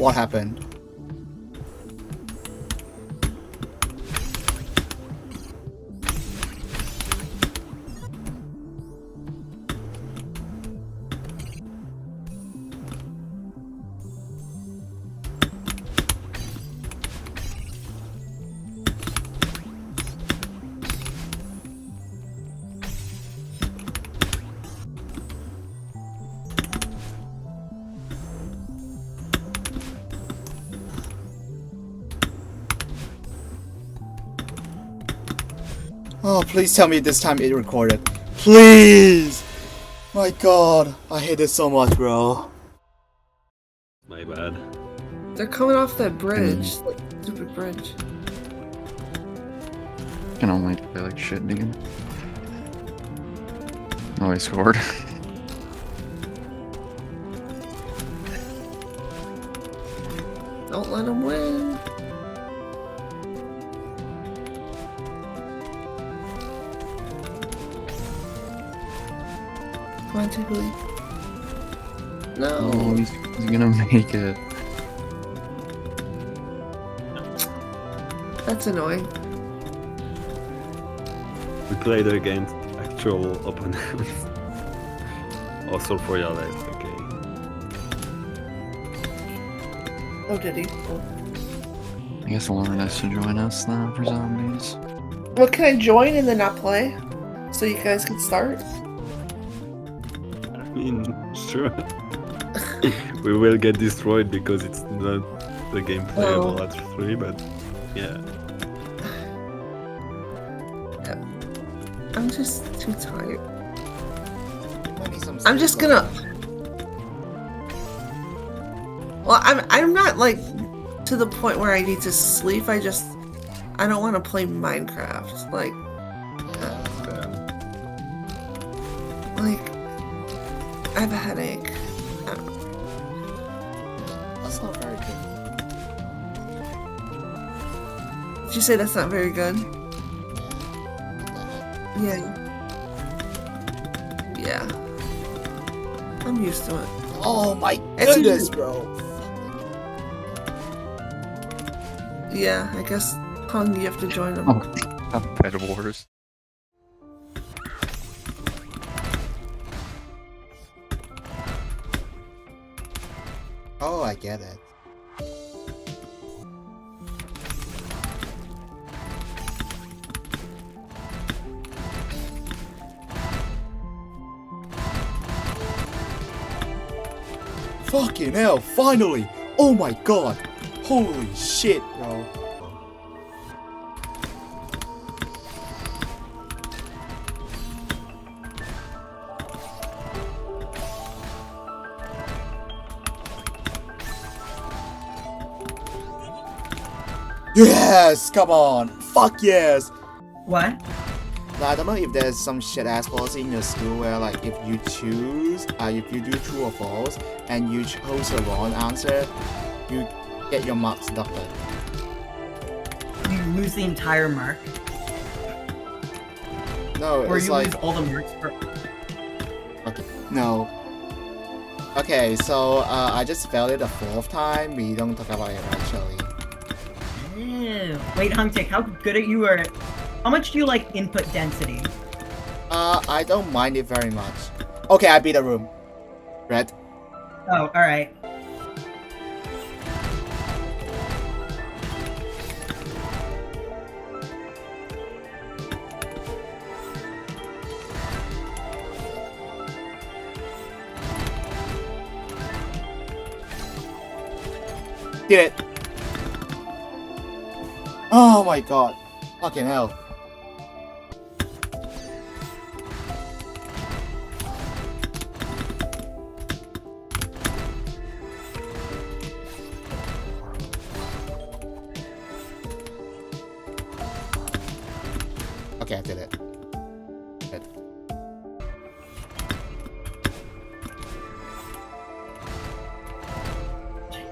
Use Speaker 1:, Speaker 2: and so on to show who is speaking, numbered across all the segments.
Speaker 1: What happened? Oh, please tell me this time it recorded. Please! My god, I hate it so much, bro.
Speaker 2: My bad.
Speaker 3: They're coming off that bridge. Like, stupid bridge.
Speaker 4: Can only play like shit, dude. Oh, he scored.
Speaker 3: Don't let them win. Come on, Tiggly. No.
Speaker 4: Oh, he's gonna make it.
Speaker 3: That's annoying.
Speaker 2: We played against actual opponents. Also for your life, okay.
Speaker 3: Oh, did he? Oh.
Speaker 4: I guess Lauren has to join us now for zombies.
Speaker 3: Well, can I join and then not play? So you guys can start?
Speaker 2: I mean, sure. We will get destroyed because it's not the game playable at 3, but yeah.
Speaker 3: I'm just too tired. I'm just gonna. Well, I'm not like to the point where I need to sleep. I don't want to play Minecraft. Like I have a headache. I don't know.
Speaker 1: That's not very good.
Speaker 3: Did you say that's not very good? Yeah. Yeah. I'm used to it.
Speaker 1: Oh my
Speaker 3: It's
Speaker 1: goodness,
Speaker 3: easy.
Speaker 1: bro.
Speaker 3: Yeah, I guess Hung, you have to join them.
Speaker 4: Oh, Bed Wars.
Speaker 1: Oh, I get it. Fucking hell, finally! Oh my god! Holy shit, bro. Yes! Come on! Fuck yes!
Speaker 5: What?
Speaker 1: Now, I don't know if there's some shit ass policy in your school where like if you choose, if you do true or false, and you chose a wrong answer, you get your marks deducted.
Speaker 5: You lose the entire mark?
Speaker 1: No,
Speaker 5: Or
Speaker 1: it's
Speaker 5: you
Speaker 1: like
Speaker 5: lose all the marks for...
Speaker 1: okay, no. Okay, so I just failed it the 4th time. We don't talk about it actually.
Speaker 5: Ew. Wait, Hungtic, how good at you are... How much do you like input density?
Speaker 1: I don't mind it very much. Okay, I beat a room. Red.
Speaker 5: Oh, alright.
Speaker 1: Did it. Oh my god. Fucking hell. Okay, I did it. Good.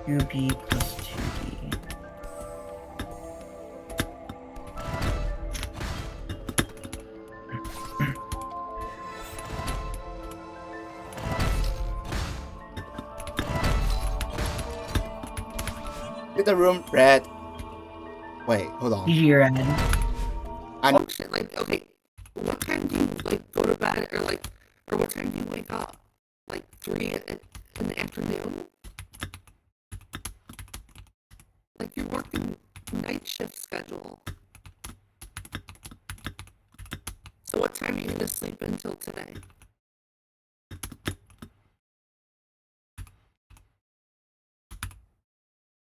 Speaker 5: 2B plus 2D.
Speaker 1: Did the room red? Wait, hold on.
Speaker 5: GG, Red.
Speaker 3: Oh shit, like, okay, what time do you, like, go to bed, or what time do you wake up? Like, 3 in the afternoon? Like, you're working night shift schedule. So what time are you gonna sleep until today?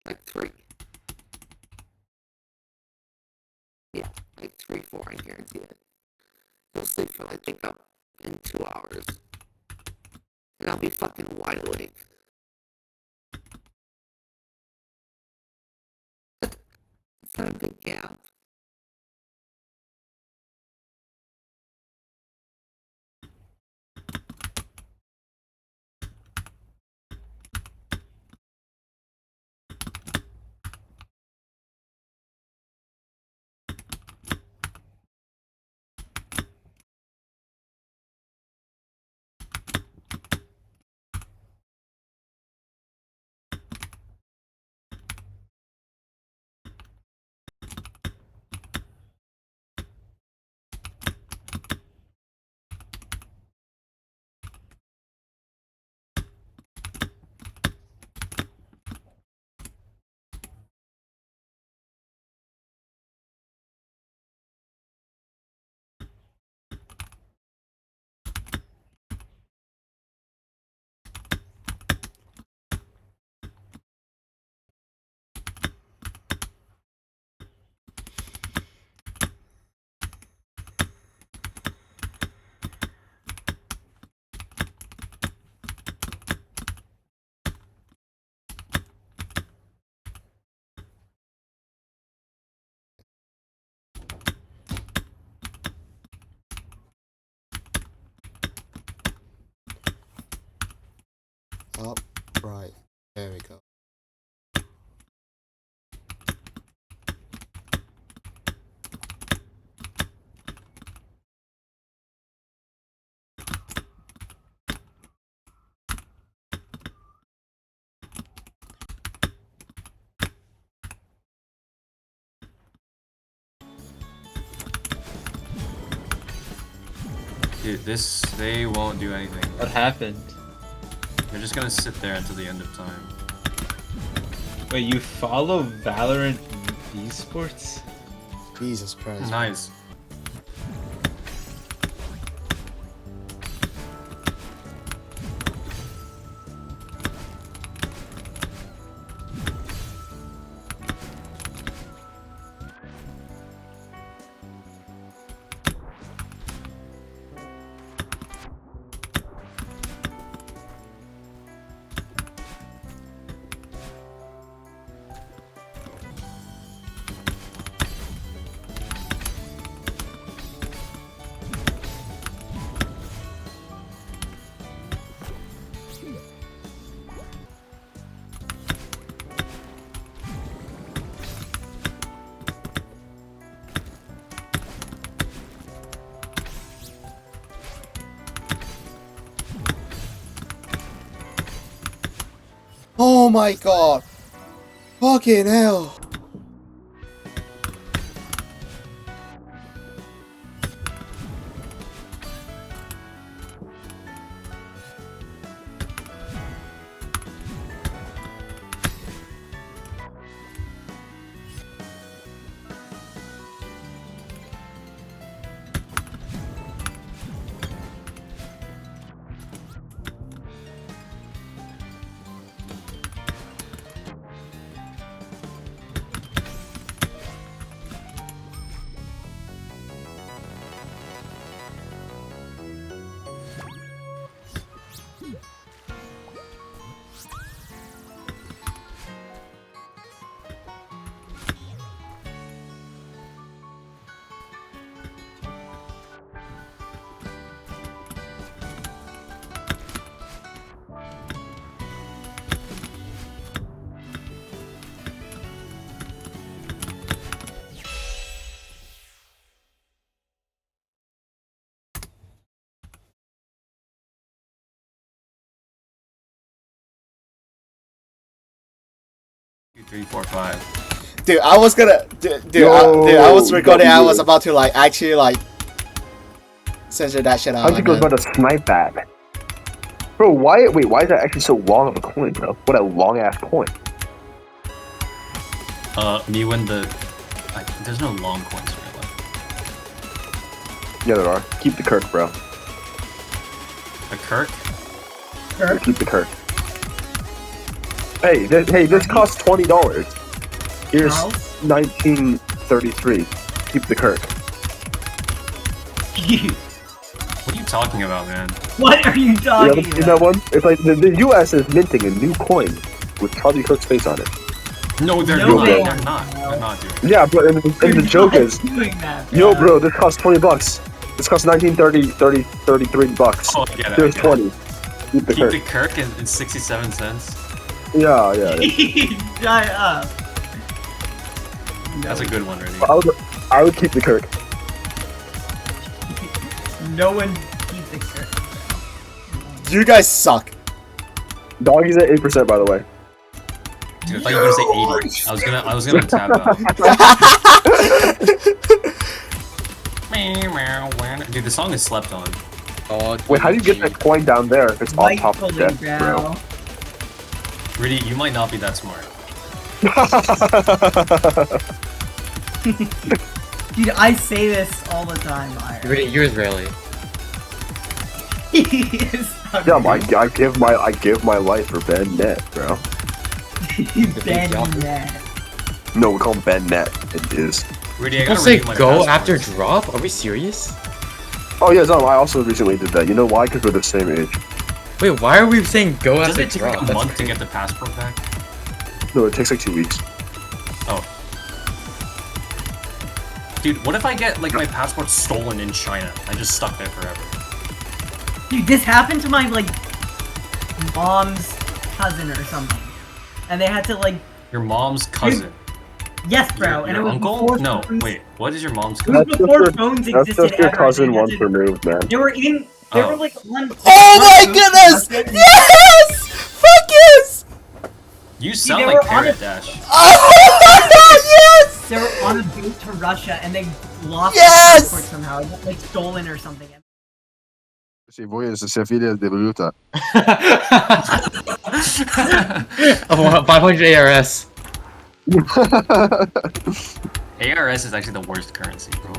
Speaker 3: Like 3. Yeah, like 3, 4, I guarantee it. You'll sleep for like, wake up in 2 hours. And I'll be fucking wide awake. It's not a big gap.
Speaker 1: Up, right. There we go.
Speaker 6: Dude, they won't do anything.
Speaker 7: What happened?
Speaker 6: They're just gonna sit there until the end of time.
Speaker 7: Wait, you follow Valorant esports?
Speaker 1: Jesus Christ.
Speaker 6: Nice.
Speaker 1: Oh my god! Fucking hell!
Speaker 6: 2, 3, 4, 5.
Speaker 1: Dude, I was gonna. Dude, I was recording. I was about to like actually like censor that shit out.
Speaker 8: Hunter goes about to snipe that. Bro, why is that actually so long of a coin, bro? What a long ass coin.
Speaker 6: Me when there's no long coins in real life.
Speaker 8: Yeah, there are. Keep the Kirk, bro.
Speaker 6: A Kirk?
Speaker 8: Yeah, keep the Kirk. Hey, this costs $20. Here's
Speaker 5: Charles?
Speaker 8: 1933. Keep the Kirk.
Speaker 6: What are you talking about, man?
Speaker 5: What are you
Speaker 8: You
Speaker 5: talking
Speaker 8: ever seen that
Speaker 5: about?
Speaker 8: one? It's like the US is minting a new coin with Charlie Kirk's face on it.
Speaker 6: No, they're
Speaker 5: No,
Speaker 6: not.
Speaker 5: they
Speaker 6: They're
Speaker 5: are
Speaker 6: not. They're not doing it.
Speaker 8: Yeah, but and the joke
Speaker 5: You're
Speaker 8: is,
Speaker 5: not doing that,
Speaker 8: yo, bro, this costs $20. This costs 33 bucks.
Speaker 6: Oh, I get it.
Speaker 8: There's
Speaker 6: I get it.
Speaker 8: 20. Keep the
Speaker 6: Keep
Speaker 8: Kirk.
Speaker 6: the Kirk in 67 cents.
Speaker 8: Yeah.
Speaker 5: Shut up.
Speaker 6: That's a good one, really.
Speaker 8: I would keep the Kirk.
Speaker 5: No one keeps the Kirk.
Speaker 1: You guys suck.
Speaker 8: Doggy's at 8%, by the way.
Speaker 6: Dude, I thought you were gonna say 80. I was gonna tab out. Dude, the song is slept on.
Speaker 8: Wait, how do you get that coin down there if it's on top of
Speaker 5: Rightfully,
Speaker 8: the desk, bro?
Speaker 6: Really, you might not be that smart.
Speaker 5: Dude, I say this all the time, Iron.
Speaker 9: You're Israeli.
Speaker 5: He is
Speaker 8: Yeah, I give my life for Ben Net, bro.
Speaker 5: Ben Net.
Speaker 8: No, we call him Ben Net. It is.
Speaker 6: Really, I
Speaker 9: People
Speaker 6: gotta
Speaker 9: say
Speaker 6: renew my
Speaker 9: go
Speaker 6: passport.
Speaker 9: after drop? Are we serious?
Speaker 8: Oh yeah, no, I also recently did that. You know why? Because we're the same age.
Speaker 9: Wait, why are we saying go
Speaker 6: Doesn't
Speaker 9: after
Speaker 6: it take
Speaker 9: drop?
Speaker 6: like a
Speaker 9: That's
Speaker 6: month to
Speaker 9: crazy.
Speaker 6: get the passport back?
Speaker 8: No, it takes like 2 weeks.
Speaker 6: Oh. Dude, what if I get like my passport stolen in China? I just stuck there forever.
Speaker 5: Dude, this happened to my, like, mom's cousin or something. And they had to, like,
Speaker 6: Your mom's cousin.
Speaker 5: yes, bro.
Speaker 6: Your,
Speaker 5: and
Speaker 6: your
Speaker 5: it was
Speaker 6: uncle?
Speaker 5: before
Speaker 6: No,
Speaker 5: phones-
Speaker 6: wait. What is your mom's
Speaker 5: It
Speaker 6: cousin?
Speaker 5: was before phones
Speaker 8: That's
Speaker 5: existed
Speaker 8: just your
Speaker 5: ever.
Speaker 8: cousin
Speaker 5: They had
Speaker 8: once
Speaker 5: to-
Speaker 8: removed, man.
Speaker 5: They were in. They
Speaker 6: Oh.
Speaker 5: were like on.
Speaker 1: Oh my goodness! Yes! Fuck yes!
Speaker 6: You sound
Speaker 5: they
Speaker 6: like
Speaker 5: were on
Speaker 6: Parrot
Speaker 5: it.
Speaker 6: Dash.
Speaker 1: Oh yes!
Speaker 5: They were on a boat to Russia and they lost
Speaker 1: Yes!
Speaker 5: the passport somehow. It got, like, stolen or something.
Speaker 8: Si voy se fide de bruta.
Speaker 9: 500 ARS.
Speaker 6: ARS is actually the worst currency, bro.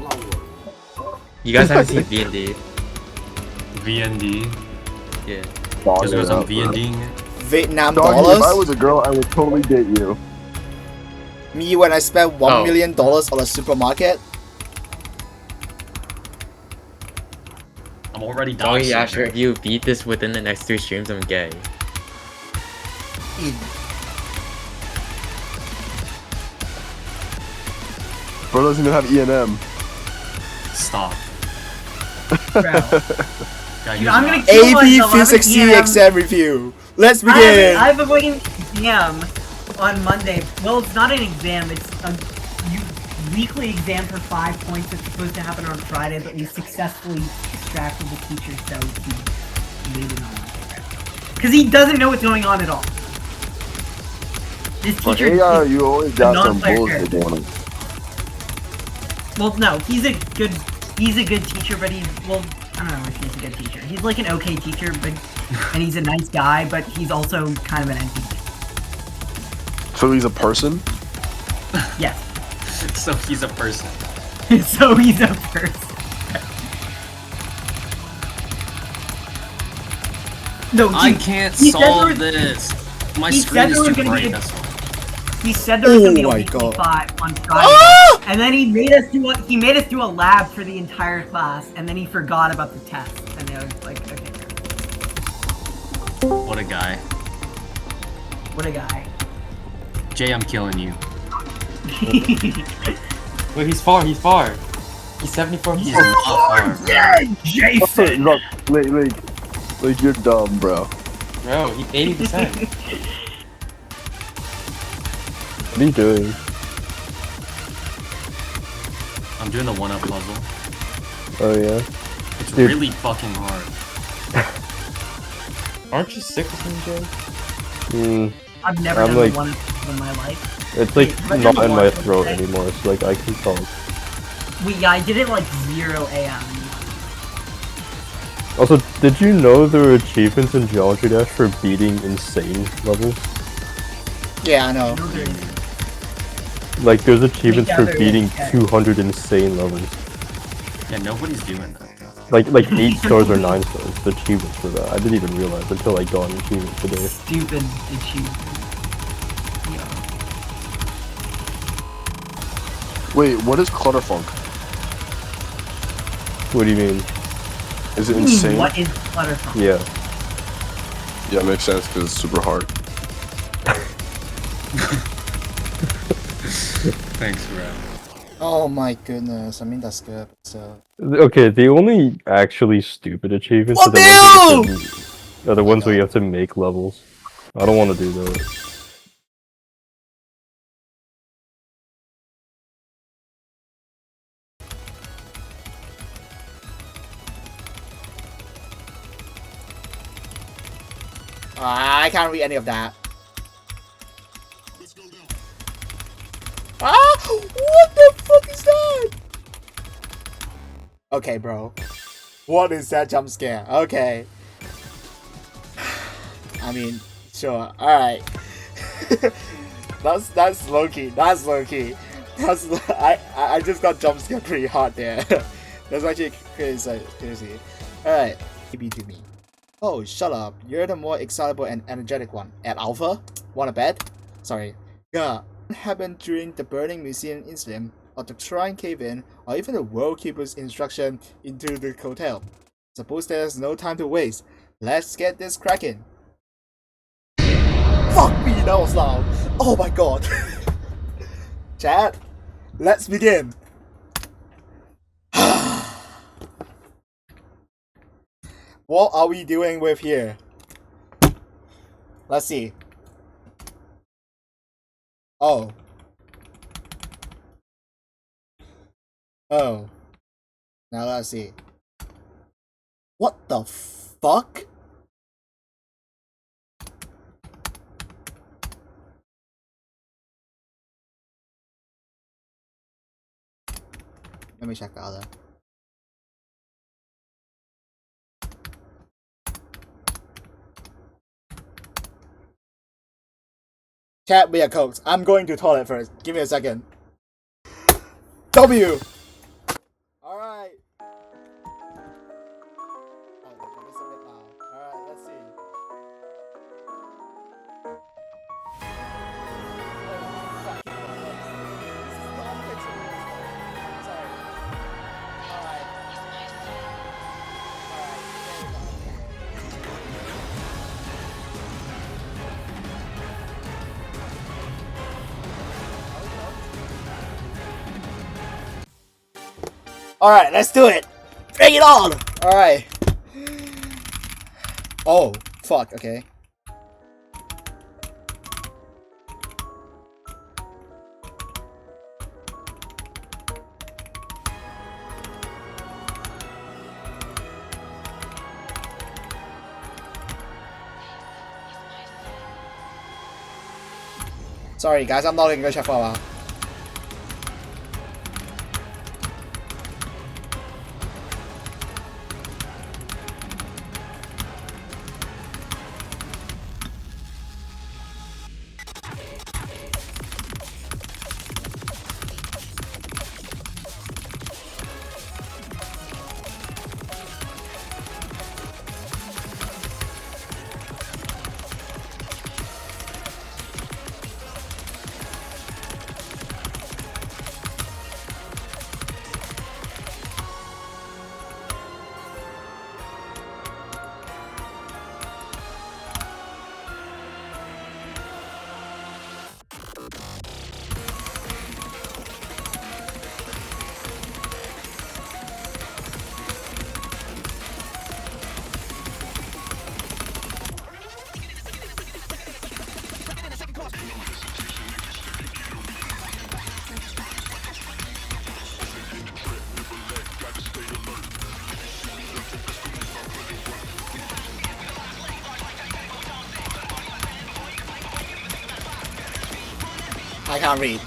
Speaker 9: You guys haven't seen V&D?
Speaker 6: VND.
Speaker 9: Yeah.
Speaker 6: Just goes on VNDing.
Speaker 1: Vietnam
Speaker 8: Doggy,
Speaker 1: dollars?
Speaker 8: if I was a girl, I would totally date you.
Speaker 1: Me when I spent $1
Speaker 9: Oh.
Speaker 1: million on a supermarket?
Speaker 6: I'm already down.
Speaker 9: Doggy Asher, if you beat this within the next 3 streams, I'm gay.
Speaker 8: Bro doesn't even have ENM.
Speaker 6: Stop.
Speaker 5: Bro.
Speaker 6: Guy,
Speaker 5: Dude, I'm gonna
Speaker 6: not.
Speaker 5: kill
Speaker 1: AP
Speaker 5: myself. I have
Speaker 1: Physics
Speaker 5: an
Speaker 1: C
Speaker 5: EM.
Speaker 1: exam review. Let's
Speaker 5: I
Speaker 1: begin.
Speaker 5: have a waiting exam on Monday. Well, it's not an exam. It's a weekly exam for 5 points. It's supposed to happen on Friday, but we successfully distracted the teacher, so he made it on Monday. Because he doesn't know what's going on at all. This
Speaker 8: But
Speaker 5: teacher.
Speaker 8: AR, you always got some
Speaker 5: non-player
Speaker 8: bullshit
Speaker 5: character.
Speaker 8: going on.
Speaker 5: Well, no, he's a good teacher, but he's, well, I don't know if he's a good teacher. He's like an okay teacher, but and he's a nice guy, but he's also kind of an entity.
Speaker 8: So he's a person?
Speaker 5: Yes.
Speaker 6: So he's a person.
Speaker 5: So he's a person. No,
Speaker 6: I
Speaker 5: dude,
Speaker 6: can't
Speaker 5: he said
Speaker 6: solve
Speaker 5: there
Speaker 6: this. My
Speaker 5: he
Speaker 6: screen
Speaker 5: said
Speaker 6: is
Speaker 5: there was
Speaker 6: too
Speaker 5: gonna be
Speaker 6: bright.
Speaker 5: a-
Speaker 6: That's all.
Speaker 5: he said there was gonna be a
Speaker 1: Oh my
Speaker 5: weekly
Speaker 1: God.
Speaker 5: 5 on Friday,
Speaker 1: Ah!
Speaker 5: and then he made us do a lab for the entire class, and then he forgot about the test, and I was like, okay,
Speaker 6: What a guy.
Speaker 5: what a guy.
Speaker 6: Jay, I'm killing you.
Speaker 9: Wait, he's far. He's 74
Speaker 6: He's
Speaker 9: meters.
Speaker 6: not far, bro.
Speaker 5: Jason.
Speaker 8: Look, like you're dumb, bro.
Speaker 9: Bro, he's 80%.
Speaker 8: What are you doing?
Speaker 6: I'm doing the one-up puzzle.
Speaker 8: Oh yeah.
Speaker 6: It's
Speaker 8: Dude.
Speaker 6: really fucking hard.
Speaker 9: Aren't you sick of him, Jay?
Speaker 8: Hmm.
Speaker 5: I've never
Speaker 8: I'm
Speaker 5: done
Speaker 8: like-
Speaker 5: the one. episode of my life.
Speaker 2: It's like
Speaker 5: Wait,
Speaker 2: not in my
Speaker 5: what?
Speaker 2: throat anymore, so like I can talk.
Speaker 5: Yeah, I did it like 0 a.m.
Speaker 2: Also, did you know there were achievements in Geometry Dash for beating insane levels?
Speaker 1: Yeah, I know.
Speaker 5: No, there isn't.
Speaker 2: Like, there's achievements for
Speaker 5: there is,
Speaker 2: beating
Speaker 5: yeah.
Speaker 2: 200 insane levels.
Speaker 6: Yeah, nobody's doing that.
Speaker 2: Like 8 stars or 9 stars. The achievements for that. I didn't even realize until I got an achievement today.
Speaker 5: Stupid achievement. Yeah.
Speaker 10: Wait, what is Clutterfunk?
Speaker 2: What do you mean?
Speaker 10: Is it
Speaker 5: What do you mean,
Speaker 10: insane?
Speaker 5: what is Clutterfunk?
Speaker 2: Yeah.
Speaker 10: Yeah, it makes sense because it's super hard.
Speaker 6: Thanks, Ram.
Speaker 1: Oh my goodness, I mean that's good. So
Speaker 2: Okay, the only actually stupid achievements
Speaker 1: What
Speaker 2: are the ones where you have to make levels. I don't want to do those.
Speaker 1: I can't read any of that. Ah! What the fuck is that? Okay, bro. What is that jump scare? Okay. I mean, sure. Alright. that's low key. That's low key. That's I just got jump scared pretty hard there. That's actually crazy. Alright. Maybe to me. Oh, shut up. You're the more excitable and energetic one. At Alpha? Wanna bet? Sorry. Yeah. What happened during the Burning Museum incident, or the Shrine cave-in, or even the World Keeper's instruction into the hotel? Suppose there's no time to waste. Let's get this cracking. Fuck me, that was loud. Oh my god. Chat, let's begin. What are we doing with here? Let's see. Oh. Oh. Now let's see. What the fuck? Let me check the other. Chat, we are coked. I'm going to toilet first. Give me a second. W! Alright. Oh, that is a bit loud. Alright, let's see. Oh, fucking God. This is not picture. Sorry. Alright. Alright, let's do it! Bring it on! Alright. Oh, fuck, okay. Sorry guys, I'm not gonna go check for a while. I can't read.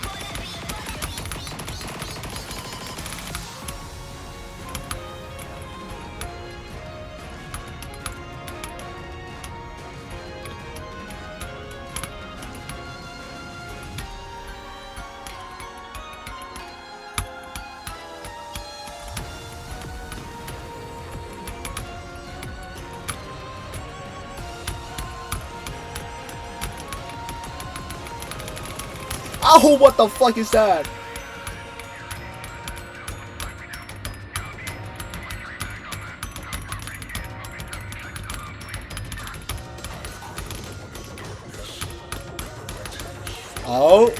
Speaker 1: Oh, what the fuck is that? Oh.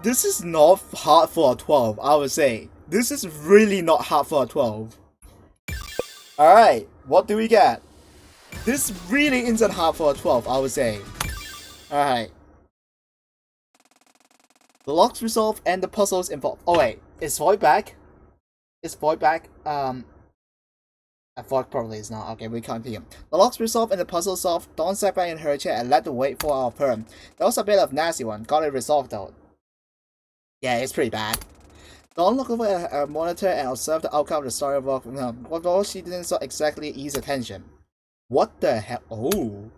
Speaker 1: This is not hard for a 12, I would say. This is really not hard for a 12. Alright, what do we get? This really isn't hard for a 12, I would say. Alright. The locks resolved and the puzzles involved. Oh wait, is Void back? Is Void back? I thought probably it's not. Okay, we continue. The locks resolved and the puzzle solved. Dawn sat back in her chair and led the way for our perm. That was a bit of a nasty one. Got it resolved though. Yeah, it's pretty bad. Dawn looked over at her monitor and observed the outcome of the story walk. Although she didn't so exactly ease attention. What the hell? Oh.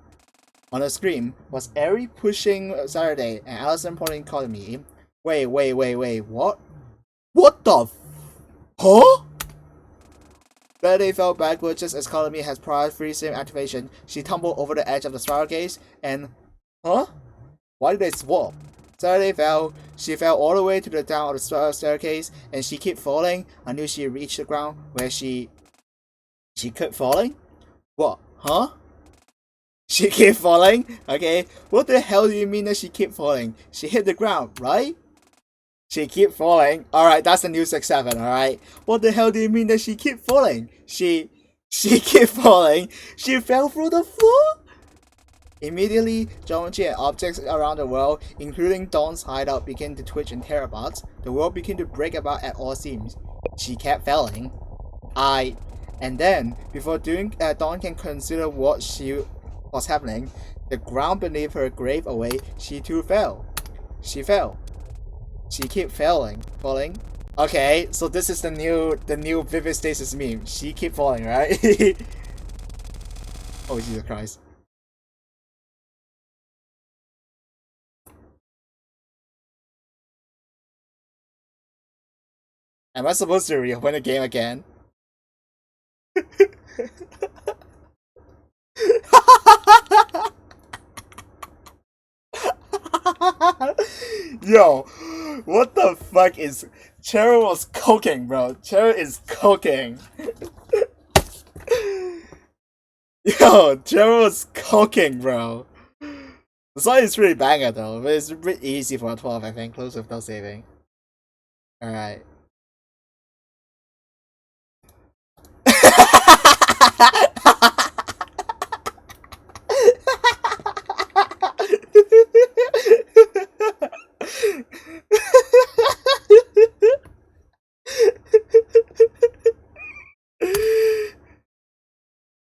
Speaker 1: On the screen was Eri pushing Saturday and Allison pointing calling me. Wait, what? What the huh? Saturday fell backwards just as Colony has prior free-sim activation. She tumbled over the edge of the staircase and... Huh? Why did they swap? Saturday fell. She fell all the way to the down of the staircase and she kept falling until she reached the ground where she kept falling? What? Huh? She kept falling? Okay. What the hell do you mean that she kept falling? She hit the ground, right? She keep falling. Alright, that's the new 6-7, alright? What the hell do you mean that she keep falling? She keep falling. She fell through the floor? Immediately, geometry and objects around the world, including Dawn's hideout, began to twitch and tear apart. The world began to break apart at all seams. She kept falling. And then, before Dawn can consider what was happening, the ground beneath her grave away, she too fell. She fell. She keep falling. Okay, so this is the new Vivid Stasis meme. She keep falling, right? Oh Jesus Christ. Am I supposed to reopen the game again? Yo, what the fuck is... Cheryl was cooking, bro. Cheryl is cooking. Yo, Cheryl was cooking, bro. The song is pretty banger though, but it's pretty easy for a 12, I think. Close without saving. Alright.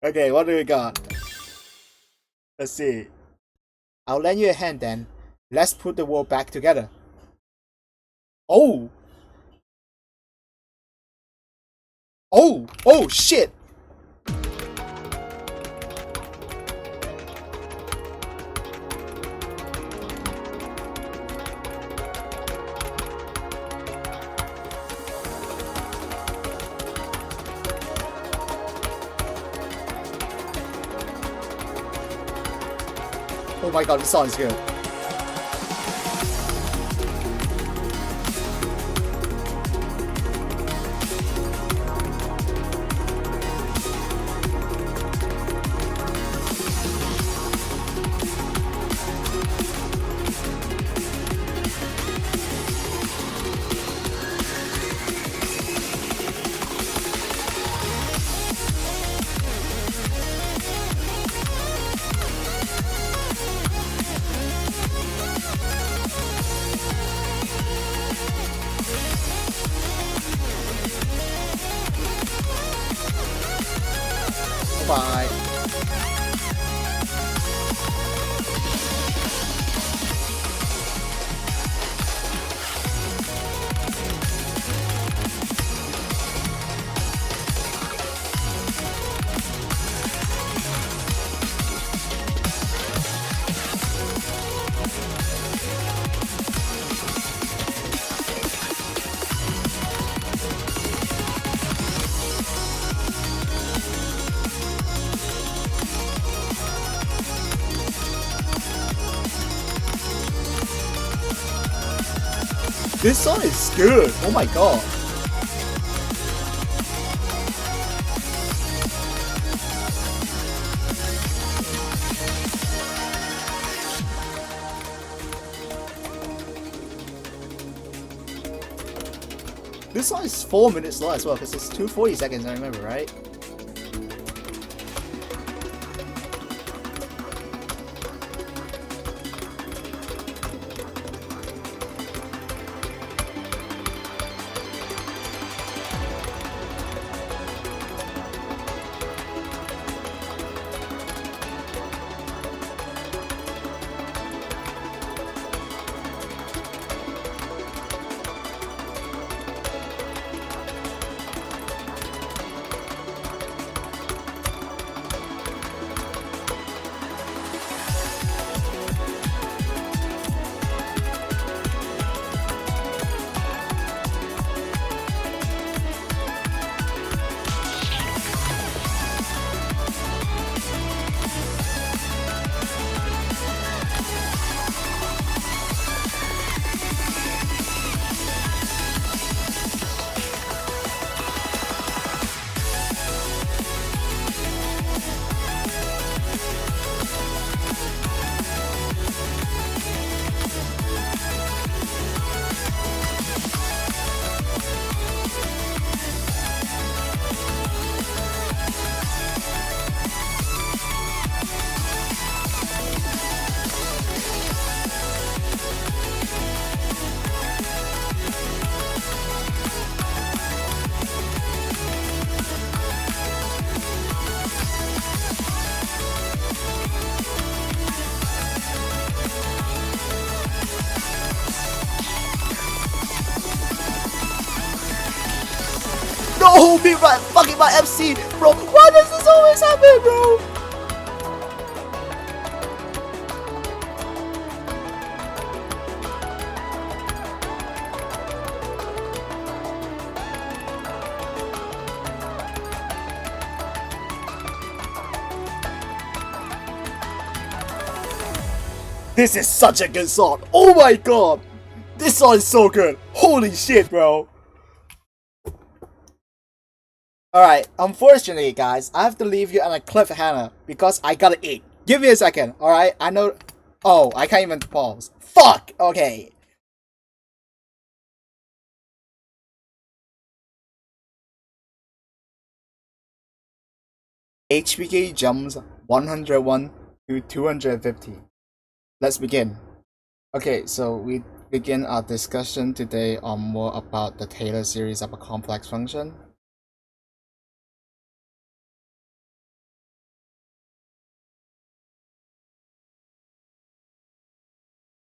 Speaker 1: Okay, what do we got? Let's see. I'll lend you a hand then. Let's put the world back together. Oh! Oh shit! Oh my god, this song is good. This song is good. Oh my god. This song is 4 minutes long as well, because it's 2:40 seconds, I remember, right? No, be right, fucking my FC, bro. Why does this always happen, bro? This is such a good song. Oh my god. This song is so good. Holy shit, bro. Alright, unfortunately, guys, I have to leave you on a cliffhanger because I gotta eat. Give me a second, alright? I know. Oh, I can't even pause. Fuck! Okay. HBK jumps 101 to 250. Let's begin. Okay, so we begin our discussion today on more about the Taylor series of a complex function.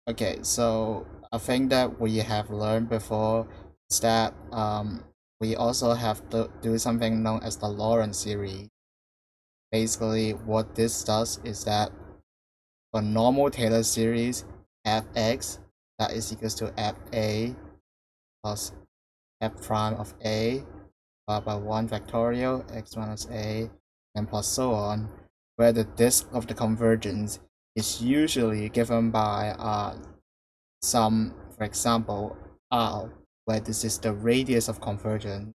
Speaker 1: Okay, so a thing that we have learned before is that we also have to do something known as the Lorentz series. Basically, what this does is that for normal Taylor series, fx that is equals to fa plus f prime of a divided by 1 factorial x minus a and plus so on, where the disk of the convergence is usually given by some, for example, r, where this is the radius of convergence.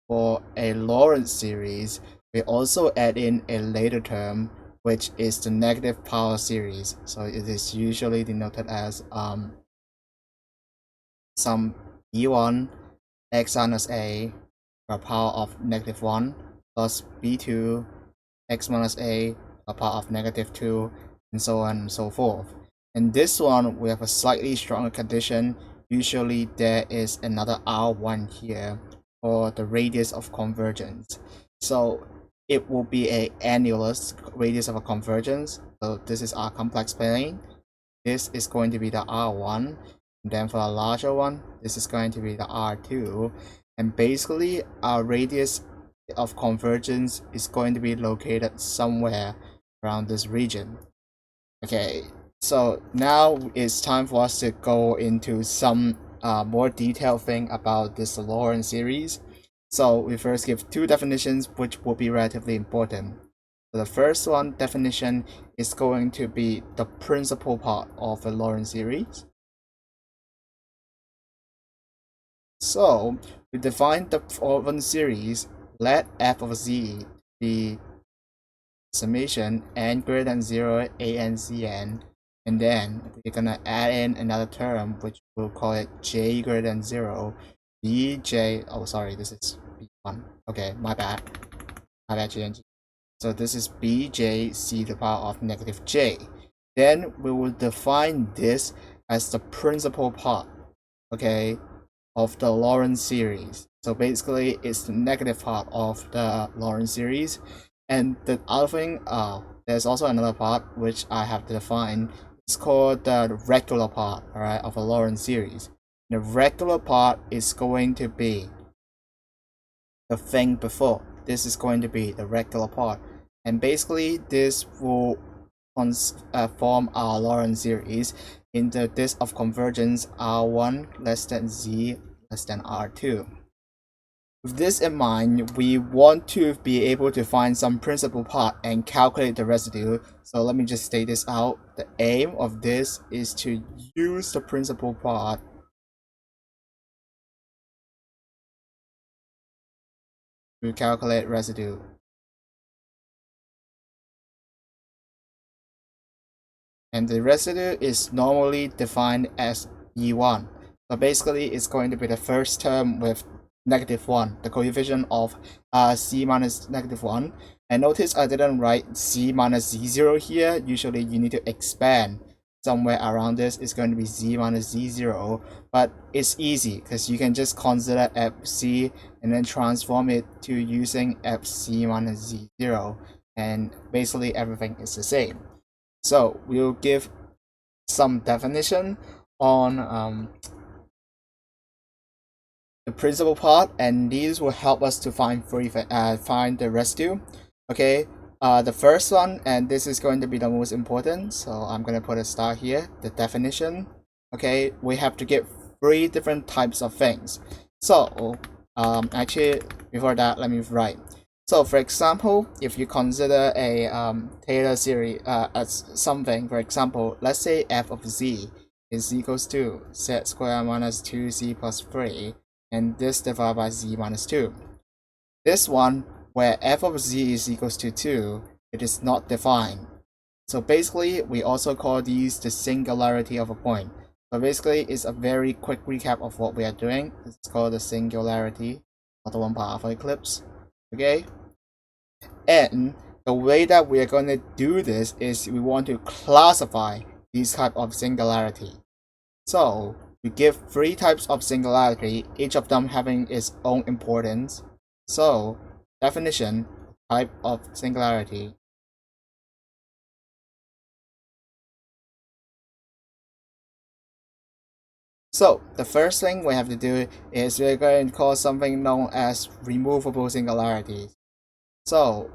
Speaker 1: For a Lorentz series, we also add in a later term, which is the negative power series. So it is usually denoted as some b1 x minus a to the power of negative 1 plus b2 x minus a to the power of negative 2, and so on and so forth. In this one, we have a slightly stronger condition. Usually there is another r1 here for the radius of convergence. So it will be a annulus radius of a convergence. So this is our complex plane. This is going to be the r1. And then for a larger one, this is going to be the r2. And basically, our radius of convergence is going to be located somewhere around this region. Okay, so now it's time for us to go into some more detailed thing about this Lorentz series. So we first give two definitions which will be relatively important. So the first one definition is going to be the principal part of the Lorentz series. So we define the following series. Let f of z be summation n greater than 0 a n z n, and then we're gonna add in another term which we'll call it j greater than 0 bj. Oh, sorry, this is b1. Okay, my bad GNG. So this is bj c to the power of negative j. Then we will define this as the principal part, okay, of the Lorentz series. So basically it's the negative part of the Lorentz series. And the other thing, there's also another part which I have to define. It's called the regular part, alright, of a Lorentz series. The regular part is going to be the thing before. This is going to be the regular part. And basically this will form our Lorentz series into this of convergence R1 less than Z less than R2. With this in mind, we want to be able to find some principal part and calculate the residue. So let me just state this out. The aim of this is to use the principal part to calculate residue. And the residue is normally defined as E1. So basically it's going to be the first term with -1, the coefficient of c minus -1. And notice I didn't write c minus z0 here. Usually you need to expand somewhere around this. It's going to be z minus z0, but it's easy because you can just consider fc and then transform it to using fc minus z0, and basically everything is the same. So we'll give some definition on the principal part, and these will help us to find find the residue. Okay, the first one, and this is going to be the most important, so I'm going to put a star here, the definition. Okay, we have to get 3 different types of things. So actually before that, let me write. So for example, if you consider a Taylor series as something, for example, let's say f of z is equals to z squared minus 2z plus 3, and this divided by z minus 2. This one, where f of z is equals to 2, it is not defined. So basically, we also call these the singularity of a point. So basically, it's a very quick recap of what we are doing. It's called the singularity of the one part of eclipse. Okay? And the way that we are going to do this is we want to classify these type of singularity. So we give 3 types of singularity, each of them having its own importance. So definition, type of singularity. So the first thing we have to do is we're going to call something known as removable singularities. So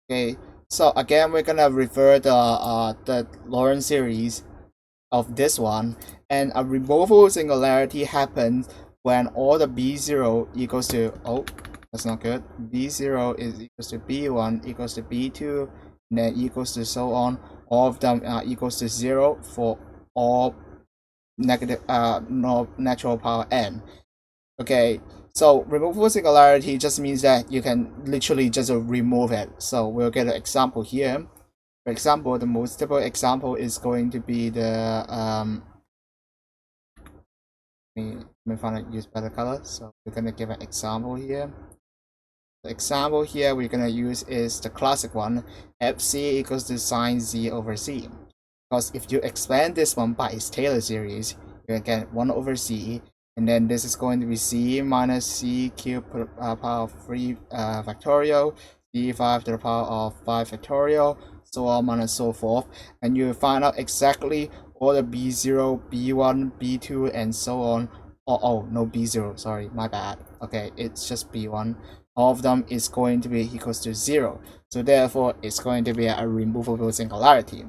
Speaker 1: okay, so again we're gonna refer the Lorentz series of this one, and a removable singularity happens when all the b0 equals to, oh, that's not good, b0 is equals to b1 equals to b2 and then equals to so on. All of them are equals to 0 for all negative no natural power n. Okay, so removable singularity just means that you can literally just remove it. So we'll get an example here. For example, the most typical example is going to be the let me find a use better color. So we're gonna give an example here. The example here we're gonna use is the classic one, fc equals to sine z over c. Because if you expand this one by its Taylor series, you can get 1 over c, and then this is going to be c minus c cubed power of 3 factorial, c5 to the power of 5 factorial, so on and so forth, and you will find out exactly all the b0, b1, b2, and so on. Oh no, b0, sorry, my bad. Okay, it's just b1. All of them is going to be equals to 0, so therefore it's going to be a removable singularity.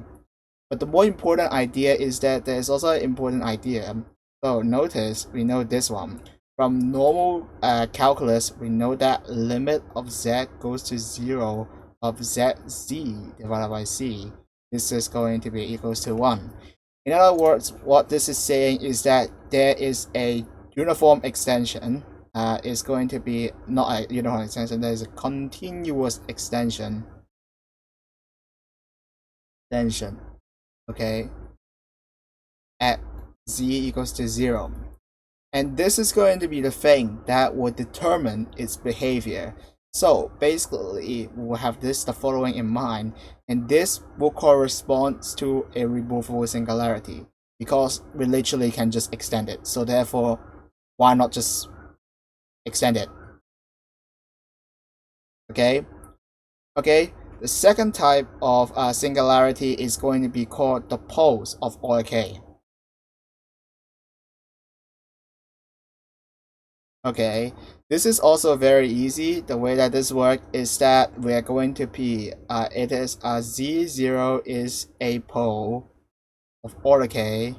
Speaker 1: But the more important idea is that there's also an important idea. So notice, we know this one. From normal calculus, we know that limit of z goes to 0 of zz divided by c this is going to be equals to 1. In other words, what this is saying is that there is a uniform extension. Is going to be not a uniform extension, there is a continuous extension. Okay, at z equals to 0. And this is going to be the thing that will determine its behavior. So basically, we will have the following in mind, and this will correspond to a removable singularity, because we literally can just extend it. So therefore, why not just extend it? Okay. The second type of singularity is going to be called the poles of order k. Okay, this is also very easy. The way that this works is that we are going to be it is z0 is a pole of order k.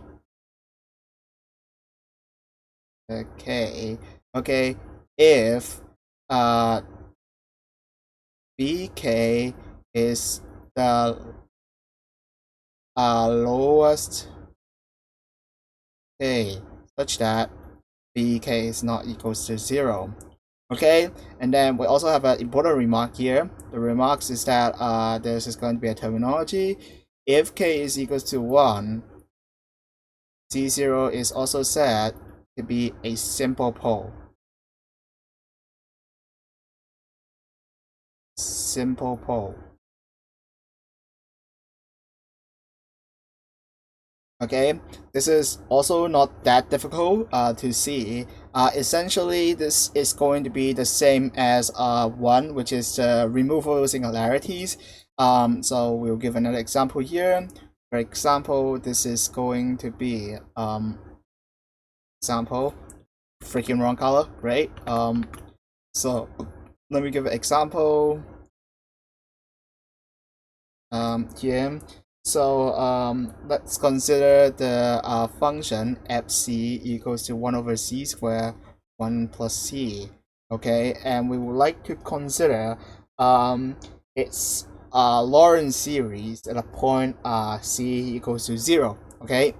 Speaker 1: Okay, if bk is the lowest k such that bk is not equals to 0. Okay, and then we also have an important remark here. The remarks is that this is going to be a terminology. If k is equals to 1, z0 is also said to be a simple pole. Simple pole. Okay, this is also not that difficult to see. Essentially, this is going to be the same as 1, which is the removable singularities. So we'll give another example here. For example, this is going to be example, freaking wrong color, right? So let me give an example here. So let's consider the function fc equals to 1 over c squared 1 plus c. Okay, and we would like to consider its Lorentz series at a point c equals to 0. Okay,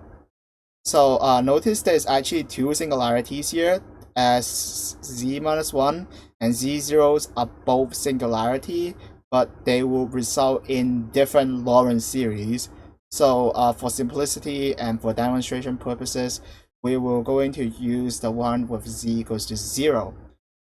Speaker 1: so notice there's actually two singularities here, as z minus 1 and z0s are both singularity, but they will result in different Lorentz series. So for simplicity and for demonstration purposes, we will going to use the one with z equals to 0.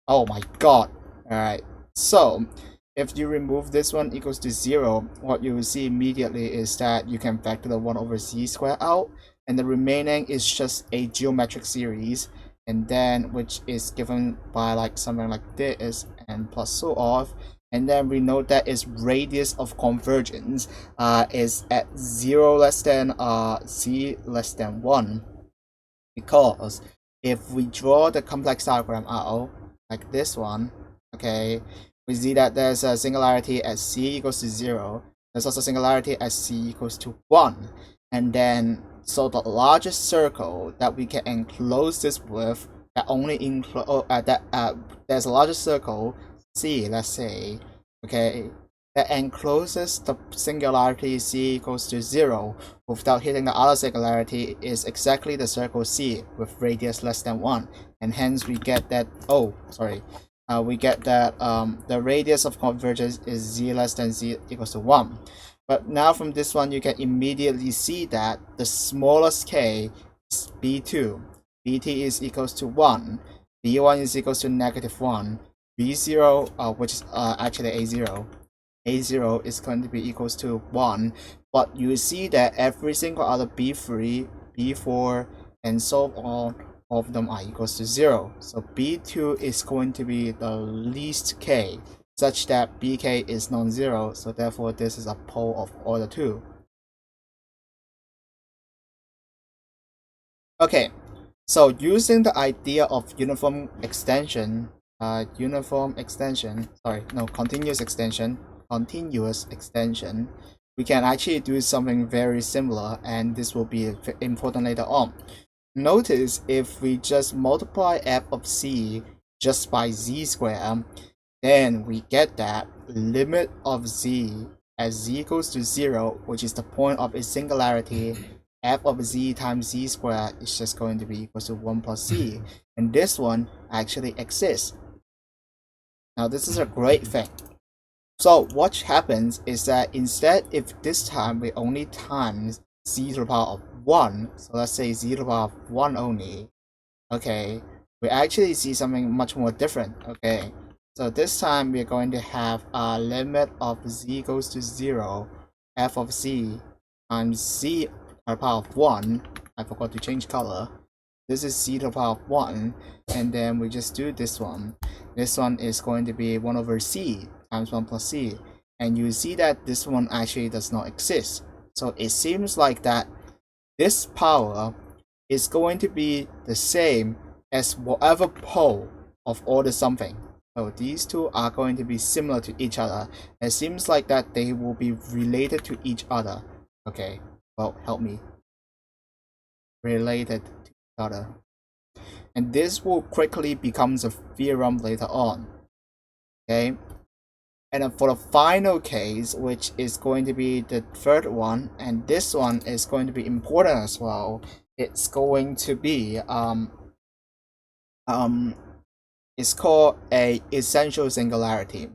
Speaker 1: Oh my god. Alright, so if you remove this one equals to 0, what you will see immediately is that you can factor the 1 over z squared out, and the remaining is just a geometric series, and then which is given by like something like this and plus so off. And then we note that its radius of convergence is at 0 less than z less than 1, because if we draw the complex diagram out like this one, okay, we see that there's a singularity at c equals to 0. There's also singularity at c equals to 1, and then so the largest circle that we can enclose this with that only enclose there's a larger circle c, let's say, okay, that encloses the singularity c equals to 0 without hitting the other singularity is exactly the circle c with radius less than 1, and hence we get that we get that the radius of convergence is z less than z equals to 1. But now from this one you can immediately see that the smallest k is b2, bt is equals to 1, b1 is equals to -1, b0 which is actually a0 is going to be equals to 1, but you see that every single other b3, b4 and so on, all of them are equals to 0. So b2 is going to be the least k such that bk is non-zero, so therefore this is a pole of order 2. Okay, so using the idea of continuous extension, we can actually do something very similar, and this will be important later on. Notice if we just multiply f of c just by z squared, then we get that limit of z as z goes to 0, which is the point of its singularity, f of z times z squared is just going to be equal to 1 plus z. And this one actually exists. Now this is a great thing. So what happens is that instead, if this time we only times z to the power of 1, so let's say z to the power of 1 only, okay, we actually see something much more different, okay. So this time we're going to have a limit of z goes to 0, f of z times z to the power of 1. I forgot to change color. This is z to the power of 1, and then we just do this one. This one is going to be 1 over c times 1 plus c, and you see that this one actually does not exist. So it seems like that this power is going to be the same as whatever pole of order something. So these two are going to be similar to each other. It seems like that they will be related to each other. Okay, well, help me. Related to each other. And this will quickly become a theorem later on. Okay, and then for the final case, which is going to be the third one, and this one is going to be important as well. It's going to be it's called a essential singularity.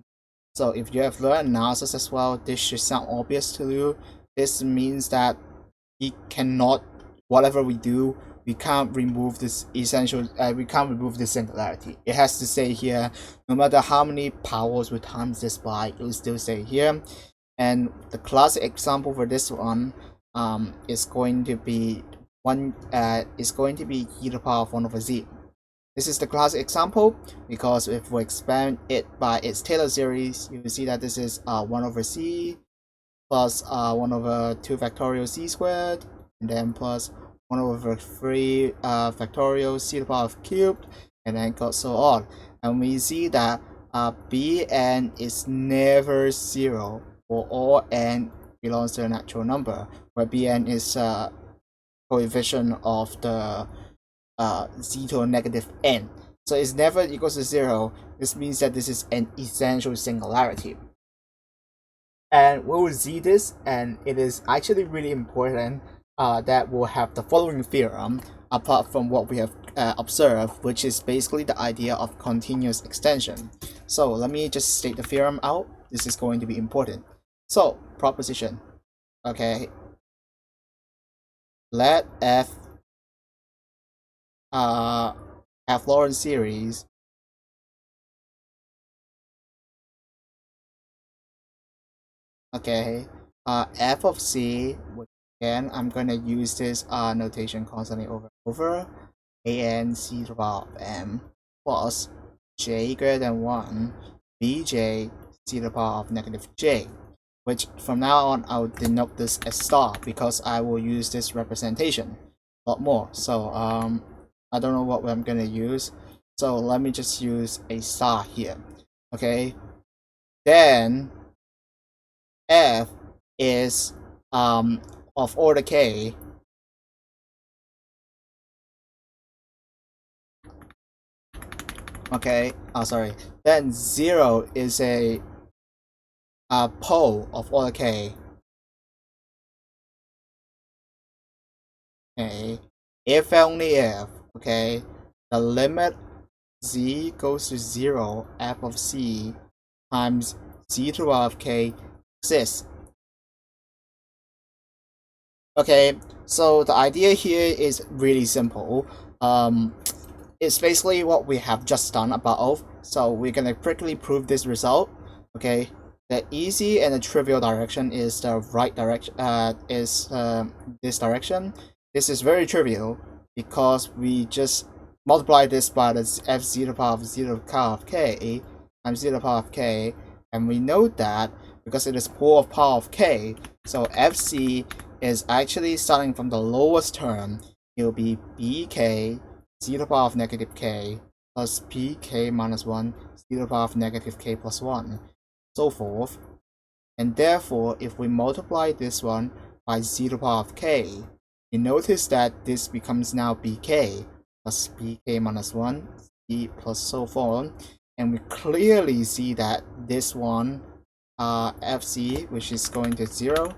Speaker 1: So if you have learned analysis as well, this should sound obvious to you. This means that we cannot, whatever we do, we can't remove this essential, we can't remove this singularity. It has to stay here. No matter how many powers we times this by, it will still stay here. And the classic example for this one is going to be e to the power of 1 over z. This is the classic example because if we expand it by its Taylor series, you will see that this is 1 over c plus 1 over 2 factorial c squared, and then plus 1 over 3 factorial c to the power of cubed, and then go so on. And we see that Bn is never 0 for all n belongs to a natural number, where Bn is coefficient of the z to a negative n. So it's never equals to 0. This means that this is an essential singularity. And we will see this, and it is actually really important that we'll have the following theorem apart from what we have observed, which is basically the idea of continuous extension. So let me just state the theorem out. This is going to be important. So proposition, okay, let f have Lorentz series okay, f of c, which again I'm gonna use this notation constantly over and over, an c to the power of m plus j greater than 1 bj c to the power of negative j, which from now on I'll denote this as star because I will use this representation a lot more. So I don't know what I'm gonna use, so let me just use a star here. Okay, then f is of order k, okay, sorry, then 0 is a pole of order k. Okay, if only if, okay, the limit z goes to 0, f of c times z to the power of k exists. Okay, so the idea here is really simple. It's basically what we have just done above. So we're gonna quickly prove this result. Okay, the easy and the trivial direction is the right direction. This direction. This is very trivial because we just multiply this by the f z to the power of 0 to the power of k times 0 to the power of k, and we know that because it is pool of power of k, so fc is actually starting from the lowest term. It will be bk z to the power of negative k plus pk minus 1 z to the power of negative k plus 1, so forth. And therefore, if we multiply this one by z to the power of k, you notice that this becomes now bk plus bk minus 1 z plus so forth, and we clearly see that this one fc, which is going to 0,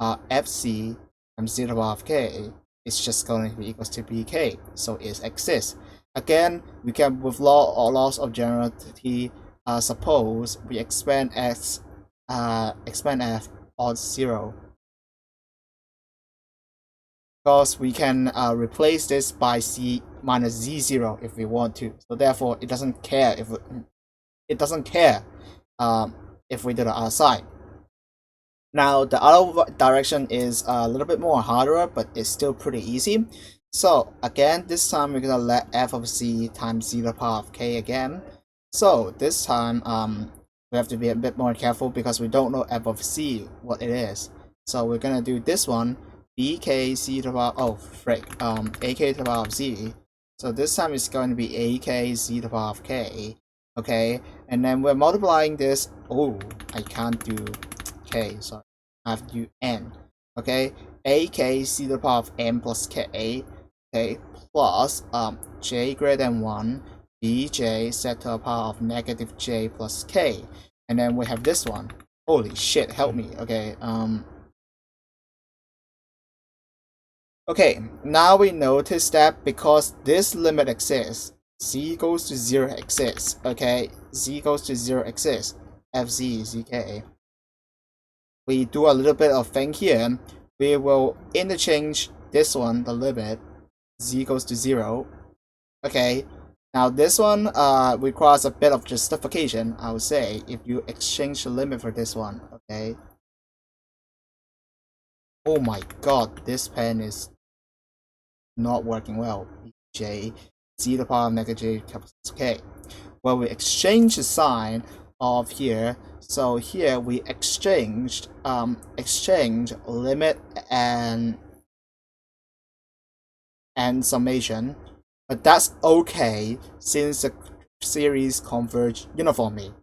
Speaker 1: fc times 0 to the power of k is just going to be equals to bk, so it exists. Again, we can, with laws of generality, suppose we expand f on 0, because we can replace this by c minus z0 if we want to. So therefore, it doesn't care if if we do the other side. Now the other direction is a little bit more harder, but it's still pretty easy. So again, this time we're gonna let f of c times z to the power of k again. So this time we have to be a bit more careful because we don't know f of c what it is. So we're gonna do this one, bk c to the power ak to the power of z. So this time it's going to be ak z to the power of k. Okay, and then we're multiplying this. Oh, I can't do k, sorry, I have to do n. Okay, ak c to the power of n plus k, okay, plus j greater than 1, bj set to the power of negative j plus k, and then we have this one. Holy shit, help me. Okay, okay, now we notice that because this limit exists, z goes to 0 exists. Okay, z goes to 0 exists, fz zk. We do a little bit of thing here. We will interchange this one, the limit, z goes to 0. Okay, now this one requires a bit of justification, I would say, if you exchange the limit for this one. Okay. Oh my god, this pen is not working well. J z to the power of negative j plus k. Well, we exchange the sign of here. So here we exchange limit and summation, but that's okay since the series converge uniformly.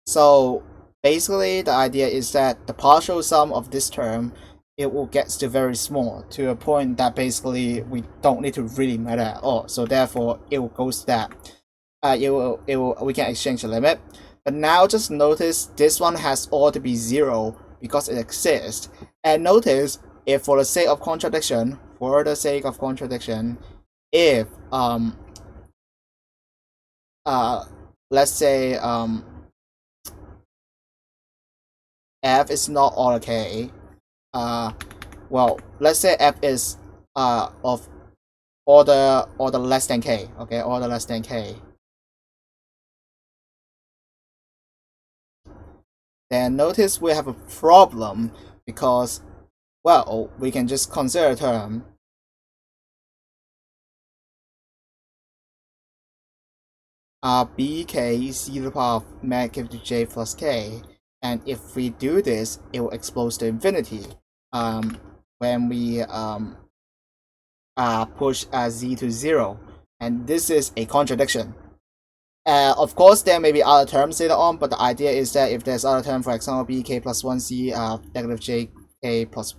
Speaker 1: So basically the idea is that the partial sum of this term, it will get to very small, to a point that basically we don't need to really matter at all. So therefore it will go to that. We can exchange the limit. But now just notice this one has all to be 0 because it exists. And notice, if for the sake of contradiction, if let's say f is not order k, well, let's say f is of order less than k. Okay, order less than k. Then notice we have a problem because, well, we can just consider a term bk c to the power of negative j plus k, and if we do this, it will explode to infinity when we push z to 0, and this is a contradiction. Of course, there may be other terms later on, but the idea is that if there's other term, for example, bk plus 1c negative jk plus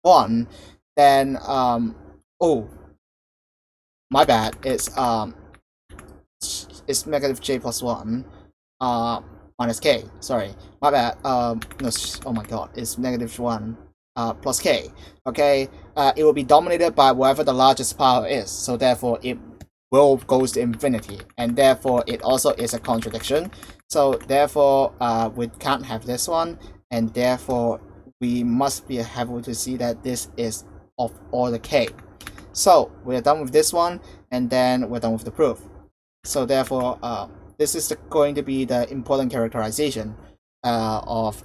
Speaker 1: 1, then oh, my bad, it's negative j plus 1 minus k. Sorry, my bad. No, oh my god, it's negative 1 plus k. Okay, it will be dominated by whatever the largest power is. So therefore, it will goes to infinity, and therefore it also is a contradiction. So therefore, we can't have this one, and therefore we must be able to see that this is of order k. So we're done with this one, and then we're done with the proof. So therefore, this is going to be the important characterization of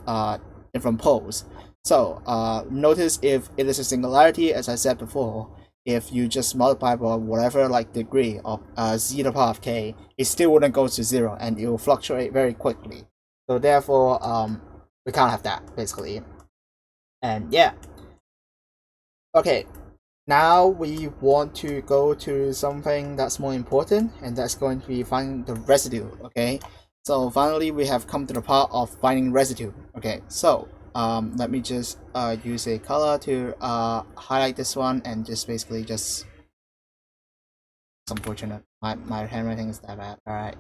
Speaker 1: different poles. So notice if it is a singularity, as I said before, if you just multiply by whatever like degree of z to the power of k, it still wouldn't go to 0, and it will fluctuate very quickly. So therefore, we can't have that, basically. And yeah. Okay, now we want to go to something that's more important, and that's going to be finding the residue. Okay, so finally we have come to the part of finding residue. Okay, so let me just use a color to highlight this one, and just basically just It's unfortunate. My handwriting is that bad. Alright.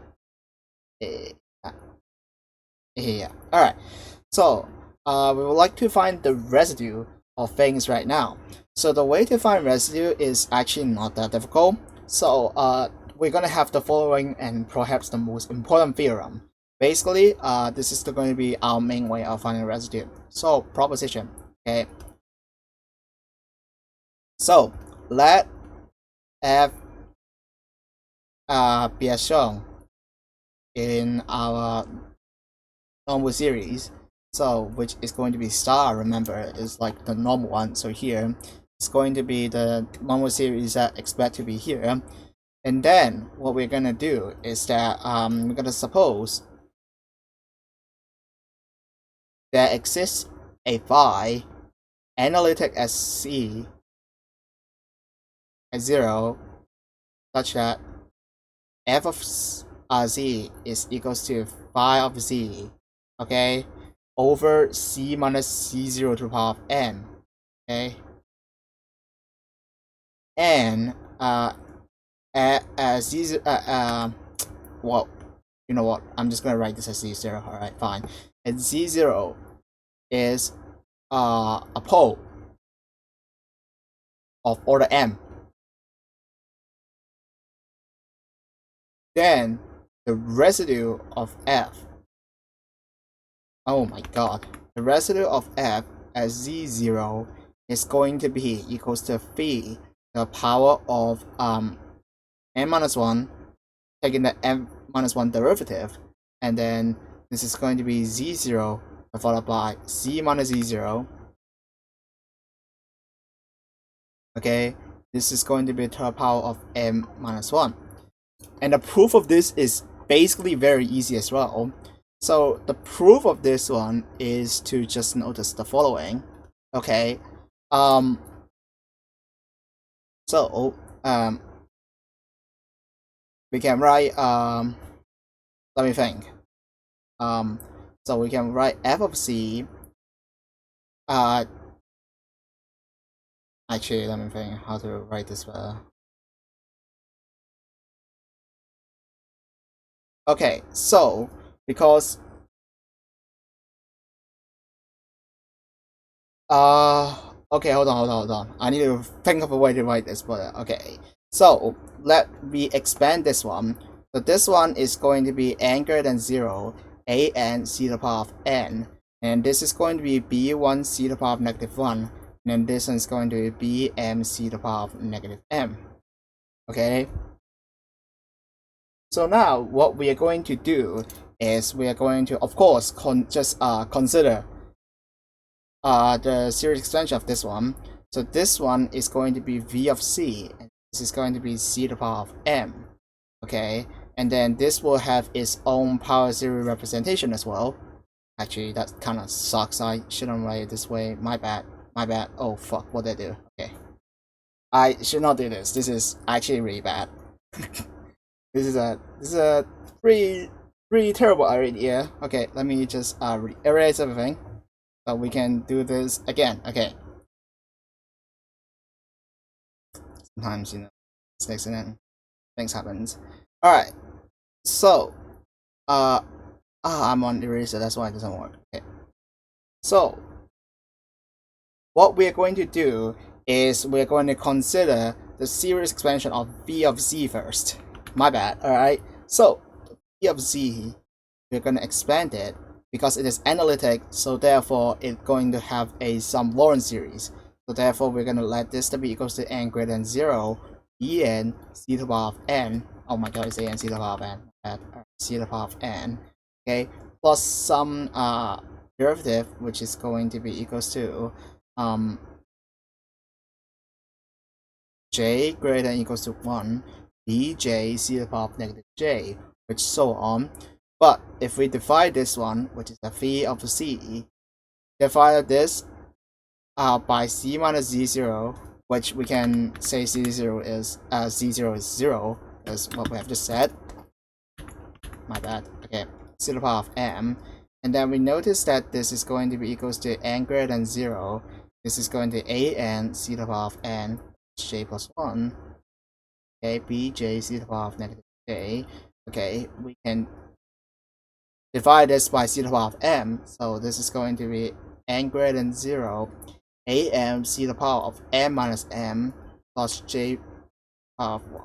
Speaker 1: Yeah. Alright. So, we would like to find the residue of things right now. So the way to find residue is actually not that difficult. So, we're gonna have the following and perhaps the most important theorem. Basically, this is going to be our main way of finding residue. So, proposition. Okay. So, let f be as shown in our normal series. So, which is going to be star, remember, is like the normal one. So here, it's going to be the normal series that expect to be here. And then, what we're gonna do is that we're gonna suppose there exists a phi analytic as C at 0 such that f of z is equals to phi of z, okay, over c minus c0 to the power of n, okay, and z well, you know what, I'm just gonna write this as z0. Alright, fine. And z0 is a pole of order m. Then the residue of f, oh my god, the residue of f as z0 is going to be equals to phi, the power of n minus 1, taking the n minus 1 derivative, and then this is going to be z0 followed by c minus z0. Okay, this is going to be to the power of n minus 1. And the proof of this is basically very easy as well. So the proof of this one is to just notice the following. Okay, we can write let me think. So we can write f of c. Actually, let me think how to write this better. Okay, so because okay, hold on. I need to think of a way to write this better. Okay, so let me expand this one. So this one is going to be n greater than 0, a n c to the power of n, and this is going to be b1 c to the power of -1, and then this one is going to be b m c to the power of -m. Okay. So now what we are going to do is we are going to, of course, consider the series expansion of this one. So this one is going to be v of c, and this is going to be c to the power of m. Okay, and then this will have its own power series representation as well. Actually, that kind of sucks. I shouldn't write it this way. My bad. Oh fuck, what did I do? Okay, I should not do this. This is actually really bad. This is a pretty terrible idea. Okay, let me just erase everything so we can do this again. Okay. Sometimes, you know, mistakes and then things happens. All right. So, I'm on eraser. That's why it doesn't work. Okay. So, what we're going to do is we're going to consider the series expansion of v of z first. My bad. Alright, so v of z, we're going to expand it because it is analytic, so therefore it's going to have a sum Lorentz series. So therefore we're going to let this to be equals to n greater than 0, en c to the power of n. Oh my god, it's an c to the power of n. C to the power of n. Okay, plus some derivative, which is going to be equals to j greater than or equals to 1. bj c to the power of -j, which so on. But if we divide this one, which is the phi of c, divide this by c minus z0, which we can say z0 is 0, is what we have just said. My bad. Okay, c to the power of m, and then we notice that this is going to be equals to n greater than 0. This is going to an c to the power of n j plus 1. okay, bj c to the power of negative j. Okay, we can divide this by c to the power of m, so this is going to be n greater than 0, am c to the power of m minus m plus j power of 1,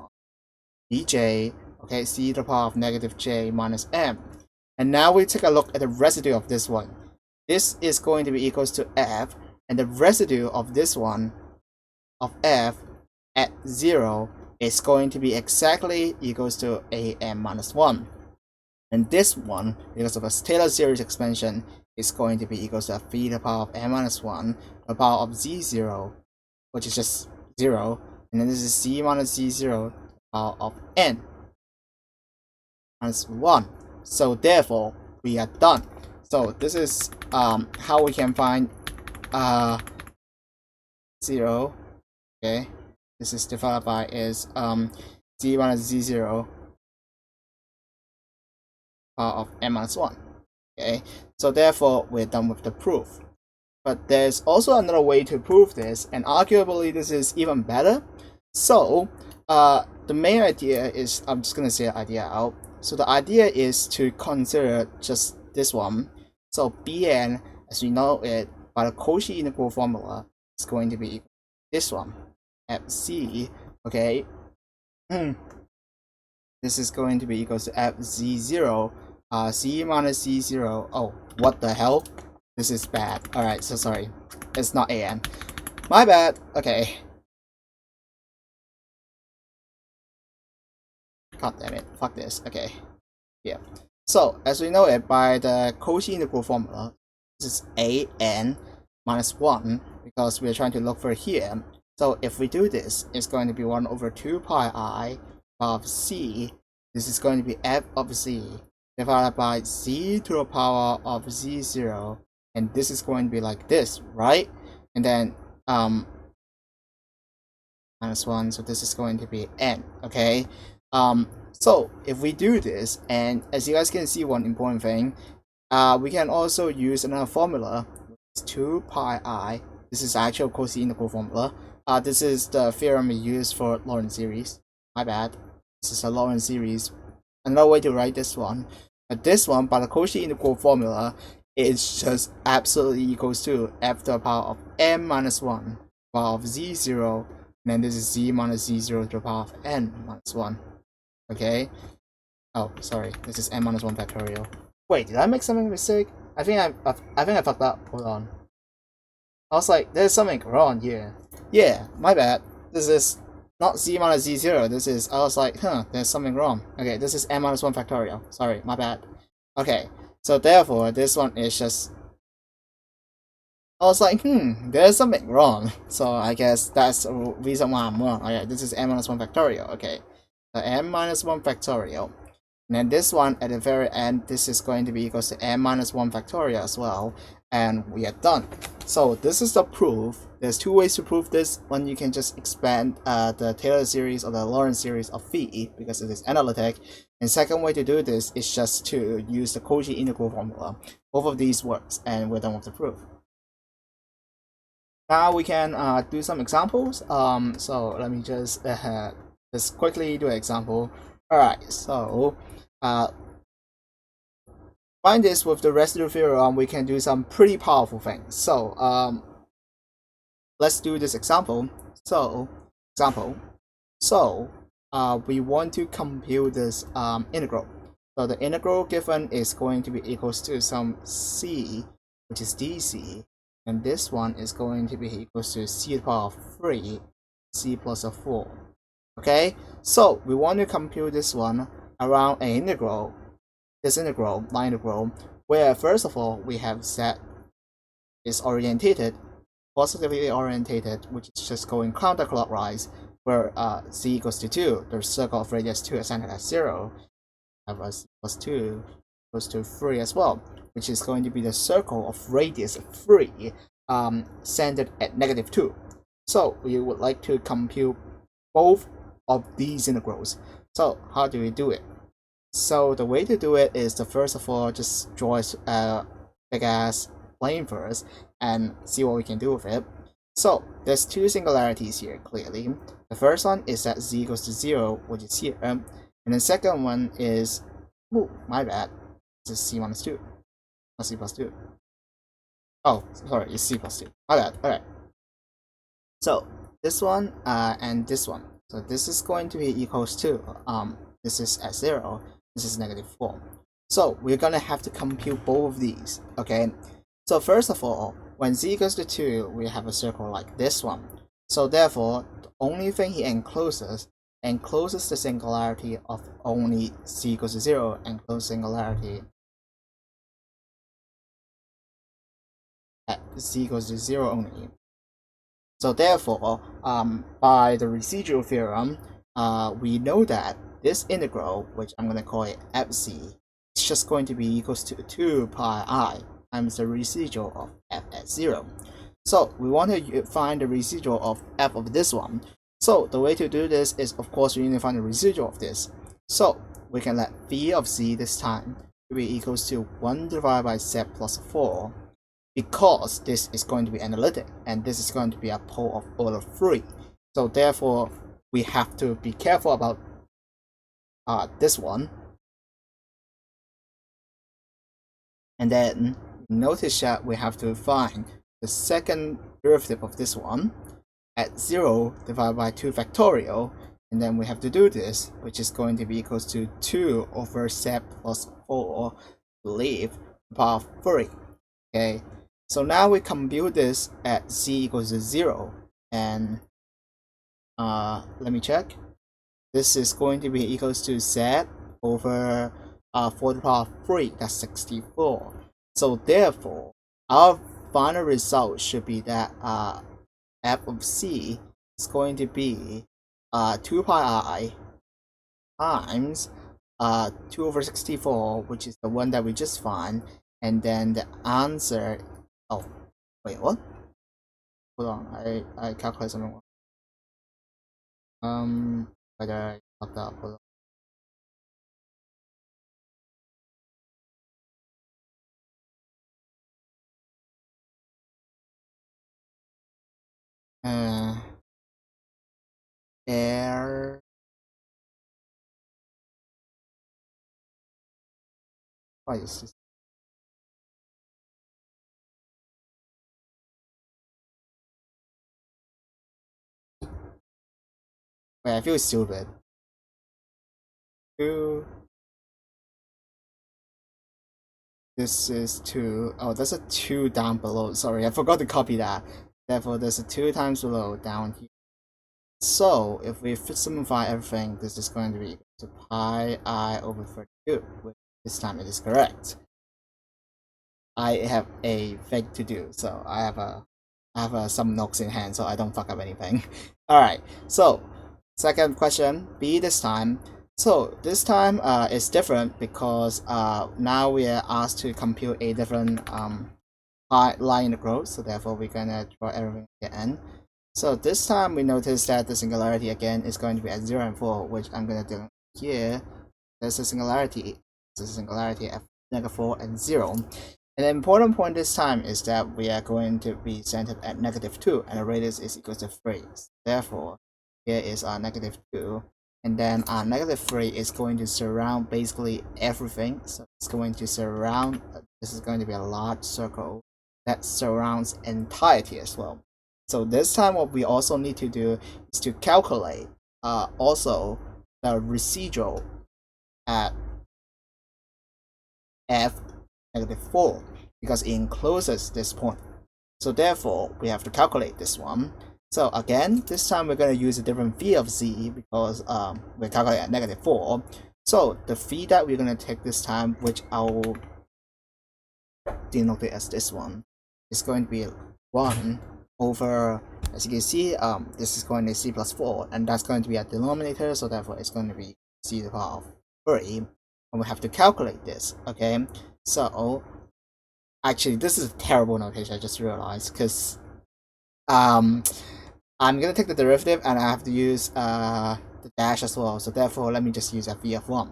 Speaker 1: bj, okay, c to the power of negative j minus m. And now we take a look at the residue of this one. This is going to be equals to f, and the residue of this one, of f, at 0 is going to be exactly equals to am minus 1. And this one, because of a Taylor series expansion, is going to be equals to v to the power of n minus 1, the power of z0, which is just 0, and then this is c minus z0, the power of n minus 1. So therefore, we are done. So this is how we can find 0. Okay, this is divided by is z minus z0 power of n minus 1. Okay, so therefore we're done with the proof. But there's also another way to prove this, and arguably this is even better. So the main idea is, I'm just gonna say the idea out. So the idea is to consider just this one. So Bn, as we know it by the Cauchy integral formula, is going to be this one, Fc. Okay, this is going to be equals to Fz0, c minus z0. Oh, what the hell? This is bad. Alright, so sorry. It's not an. My bad. Okay. God damn it. Fuck this. Okay. Yeah. So, as we know it by the Cauchy integral formula, this is an minus 1 because we're trying to look for here. So, if we do this, it's going to be 1 over 2 pi I of c. This is going to be f of z divided by z to the power of z0. And this is going to be like this, right? And then minus 1, so this is going to be n, okay? So if we do this, and as you guys can see, one important thing, we can also use another formula, which is 2 pi I. This is actual Cauchy integral formula. This is the theorem we use for Lorentz series. My bad. This is a Lorentz series. Another way to write this one. But this one, by the Cauchy integral formula, it's just absolutely equals to f to the power of m minus 1, power of z0, and then this is z minus z0 to the power of n minus 1. Okay? Oh, sorry. This is n minus 1 factorial. Wait, did I make something mistake? I think I fucked up. Hold on. I was like, there's something wrong here. Yeah, my bad. This is not z minus z0. This is, I was like, there's something wrong. Okay, this is n minus 1 factorial. Sorry, my bad. Okay. So therefore, this one is just, I was like, there's something wrong. So I guess that's the reason why I'm wrong. Okay, this is n minus 1 factorial. Okay, the n minus 1 factorial. And then this one at the very end, this is going to be equals to n minus 1 factorial as well. And we are done. So this is the proof. There's two ways to prove this. One, you can just expand the Taylor series or the Lorentz series of phi because it is analytic. And second way to do this is just to use the Cauchy integral formula. Both of these works, and we're done with the proof. Now we can do some examples. So let me just quickly do an example. Alright, so find this with the residue theorem, we can do some pretty powerful things. So let's do this example. We want to compute this integral. So the integral given is going to be equals to some c, which is dc, and this one is going to be equals to c to the power of 3, c plus a 4. Okay, so we want to compute this one around an integral, line integral, where first of all we have z is orientated, positively orientated, which is just going counterclockwise, where c equals to 2, the circle of radius 2 is centered at 0, have a c plus 2 equals to 3 as well, which is going to be the circle of radius 3 centered at negative 2. So we would like to compute both of these integrals. So how do we do it? So the way to do it is to first of all just draw a big ass plane first and see what we can do with it. So there's two singularities here clearly. The first one is that z equals to 0, which is here, and the second one is, oh my bad, this is c minus 2, or c plus 2. Oh, sorry, it's c plus 2. My bad. Alright. So this one and this one. So this is going to be equals to this is at 0, this is -4. So we're gonna have to compute both of these. Okay. So first of all, when z equals to 2, we have a circle like this one. So therefore, the only thing he encloses the singularity of only z equals to 0 and closes singularity at z equals to 0 only. So therefore, by the residual theorem, we know that this integral, which I'm going to call it fc, is just going to be equals to 2 pi I times the residual of f at 0. So we want to find the residual of f of this one. So the way to do this is, of course, we need to find the residual of this. So we can let phi of z this time be equals to 1 divided by z plus 4, because this is going to be analytic and this is going to be a pole of order 3. So therefore, we have to be careful about this one. And then notice that we have to find the second derivative of this one at 0 divided by 2 factorial, and then we have to do this, which is going to be equals to 2 over z plus 4, leave the power of 3. Okay, so now we compute this at z equals to 0, and let me check. This is going to be equals to z over 4 to the power of 3, that's 64. So therefore, our final result should be that f of c is going to be 2 pi I times 2 over 64, which is the one that we just found, and then the answer, oh wait, what? Hold on, I calculated something wrong. Whether I fucked up, hold on. Air. What is this? Wait, I feel stupid. 2. This is 2. Oh, there's a 2 down below. Sorry, I forgot to copy that. Therefore, there's a 2 times below down here. So, if we simplify everything, this is going to be equal to pi I over 32, which this time it is correct. I have a thing to do, so I have some notes in hand, so I don't fuck up anything. Alright, so second question, B this time. So this time it's different because now we are asked to compute a different line integral, so therefore we're gonna draw everything again. So this time we notice that the singularity again is going to be at 0 and 4, which I'm gonna do here. There's a singularity. There's a singularity at -4 and 0. And the important point this time is that we are going to be centered at -2, and the radius is equal to 3. Therefore, here is our -2, and then our -3 is going to surround basically everything. So it's going to surround. This is going to be a large circle that surrounds entirety as well. So this time, what we also need to do is to calculate also the residual at f -4, because it encloses this point. So therefore, we have to calculate this one. So again, this time we're going to use a different phi of z because we're calculating at -4. So the phi that we're going to take this time, which I will denote it as this one, is going to be 1 over, as you can see, this is going to be c plus 4, and that's going to be a denominator, so therefore it's going to be c to the power of 3, and we have to calculate this. Okay, so actually this is a terrible notation, I just realized, because I'm gonna take the derivative and I have to use the dash as well, so therefore let me just use a phi of 1.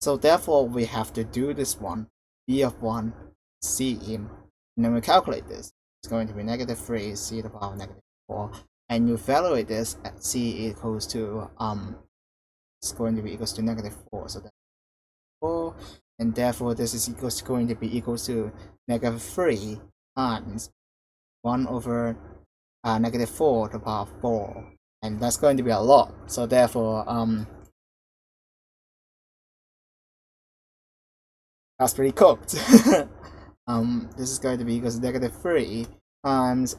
Speaker 1: So therefore we have to do this one, phi of 1 c, and then we calculate this. It's going to be -3 c to the power of 64, and you evaluate this at c equals to it's going to be equals to -4, so that's 4, and therefore this is going to be equals to -3 times 1 over -4 to the power of 4, and that's going to be a lot. So therefore that's pretty cooked. This is going to be equals to -3 times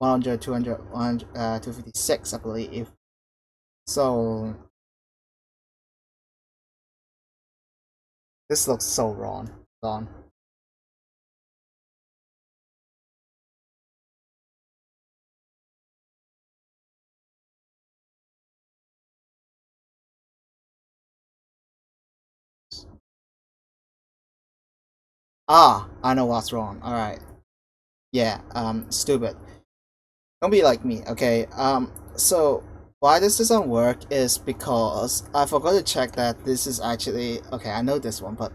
Speaker 1: 100, 200, 100, 256, I believe. So this looks so wrong. I know what's wrong. Alright. Yeah, stupid. Don't be like me, okay? So why this doesn't work is because I forgot to check that this is actually, okay, I know this one, but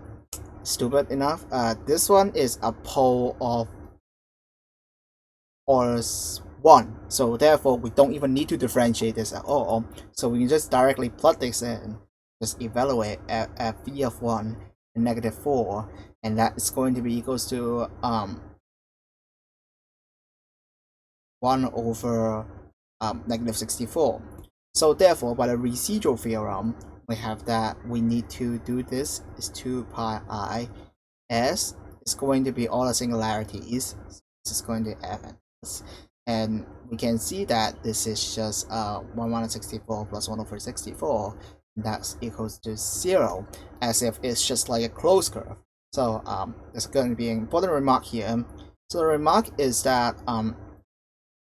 Speaker 1: stupid enough. This one is a pole of orders 1, so therefore we don't even need to differentiate this at all. So we can just directly plug this in, just evaluate at v of 1 and -4, and that is going to be equals to 1 over -64. So therefore, by the residual theorem, we have that we need to do this is 2 pi I s is going to be all the singularities. This is going to f and s, and we can see that this is just 1 minus 64 plus 1 over 64, and that's equals to 0, as if it's just like a closed curve. So there's going to be an important remark here. So the remark is that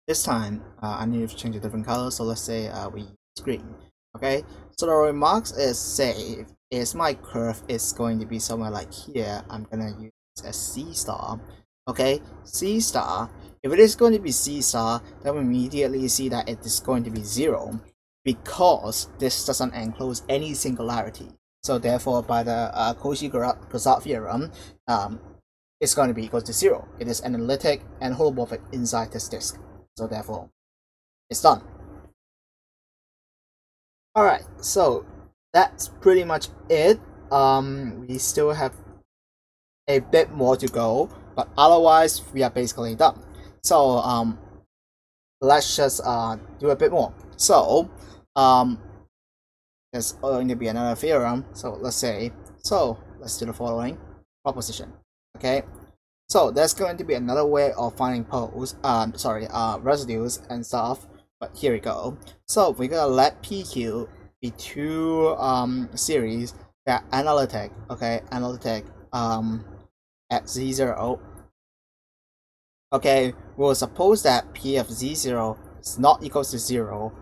Speaker 1: this time I need to change a different color, so let's say we use green. Okay, so the remarks is, say is my curve is going to be somewhere like here, I'm gonna use a C star. Okay, C star, if it is going to be C star, then we immediately see that it is going to be 0, because this doesn't enclose any singularity. So therefore, by the Cauchy-Grassard theorem, it's going to be equal to 0. It is analytic and holomorphic inside this disk. So therefore, it's done. Alright, so that's pretty much it. We still have a bit more to go, but otherwise we are basically done. So let's just do a bit more. So there's going to be another theorem. So let's do the following proposition. Okay, so there's going to be another way of finding poles, residues and stuff, but here we go. So we're gonna let PQ be two series that are analytic, okay, at z0. Okay, we'll suppose that P of z0 is not equals to 0.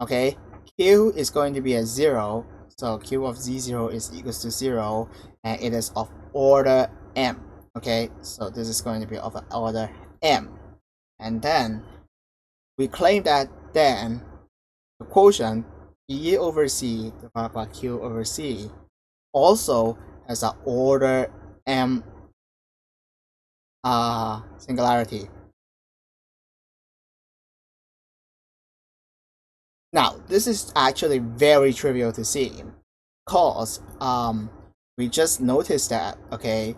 Speaker 1: Okay, Q is going to be a 0, so Q of z0 is equals to 0, and it is of order m. Okay, so this is going to be of order m, and then we claim that then the quotient E over C divided by Q over C also has an order m singularity. Now this is actually very trivial to see, because we just noticed that, okay,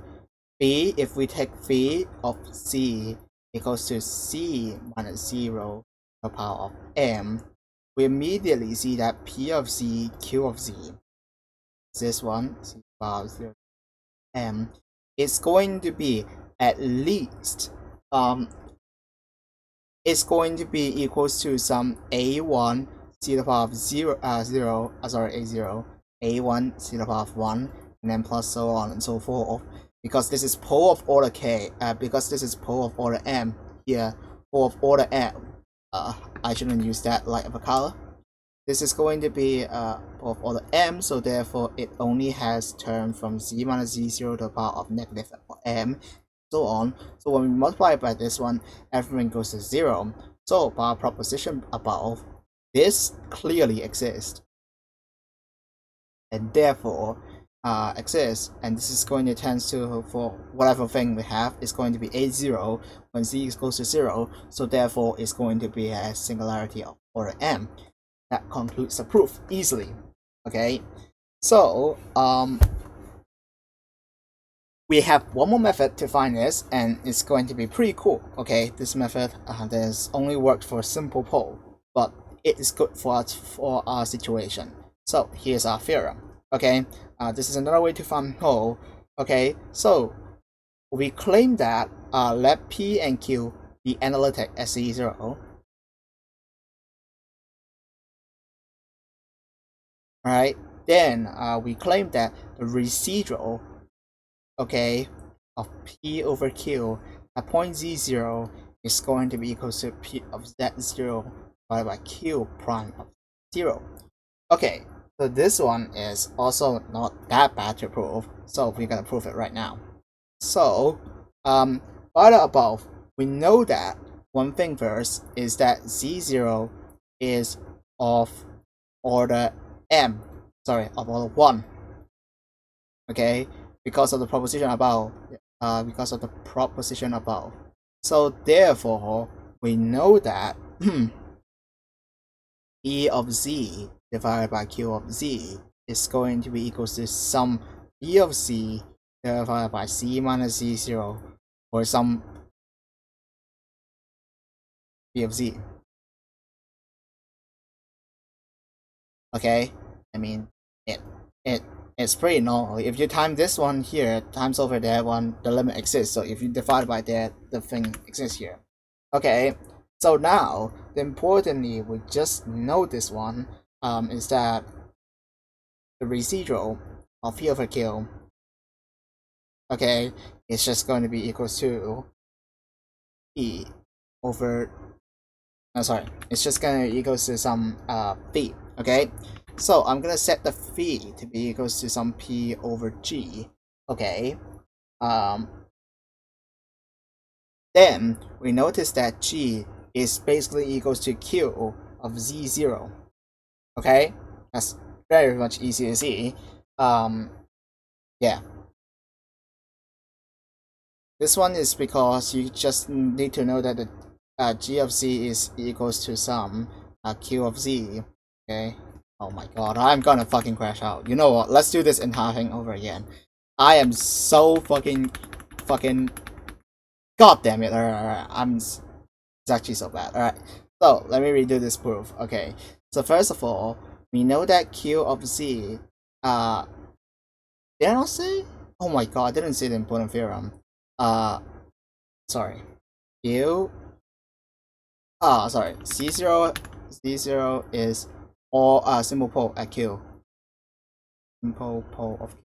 Speaker 1: phi, if we take phi of C equals to C minus 0 to the power of m, we immediately see that P of C, Q of Z, this one, C to the power of 0 m, is going to be at least it's going to be equals to some A1 C to the power of A0, A1 C to the power of 1, and then plus so on and so forth, because this is pole of order K, because this is pole of order M here, pole of order M. I shouldn't use that light of a color. This is going to be pole of order M, so therefore it only has term from Z minus Z0 to the power of negative M, so on. So when we multiply by this one, everything goes to 0. So by our proposition above, this clearly exists, and therefore exists, and this is going to tend to, for whatever thing we have, is going to be A0 when z is equals to 0, so therefore it's going to be a singularity of order m. That concludes the proof easily. Okay, so we have one more method to find this, and it's going to be pretty cool. Okay, this method has only worked for a simple pole, but it is good for our situation. So here's our theorem. Okay, this is another way to find pole. Okay, so we claim that let P and Q be analytic at Z0. Alright, then we claim that the residual, okay, of P over Q at point Z0 is going to be equal to P of Z0 divided by Q prime of 0. Okay, so this one is also not that bad to prove, so we're gonna prove it right now. So, by the above, we know that one thing first is that Z0 is of order m, sorry, of order 1. Okay, because of the proposition above. So therefore, we know that E of z divided by Q of z is going to be equal to sum E of z divided by c minus z0, or some E of z. Okay, I mean it's pretty normal. If you time this one here times over there one, the limit exists. So if you divide by that, the thing exists here. Okay, so now importantly, we just know this one is that the residual of P over Q, okay, is just going to be equal to E over, it's just going to equal to some phi. Okay, so I'm gonna set the phi to be equals to some P over G. Okay, then we notice that G is basically equals to Q of Z0. Okay, that's very much easy to see. Yeah, this one is because you just need to know that the G of Z is equals to some Q of Z. Okay. Oh my god, I'm gonna fucking crash out. You know what? Let's do this entire thing over again. I am so fucking god damn it. Alright, it's actually so bad. Alright, so let me redo this proof. Okay, so first of all, we know that Q of Z, did I not say? Oh my god, I didn't say the important theorem. Sorry. Sorry, Z0 is or simple pole at Q. Simple pole of Q.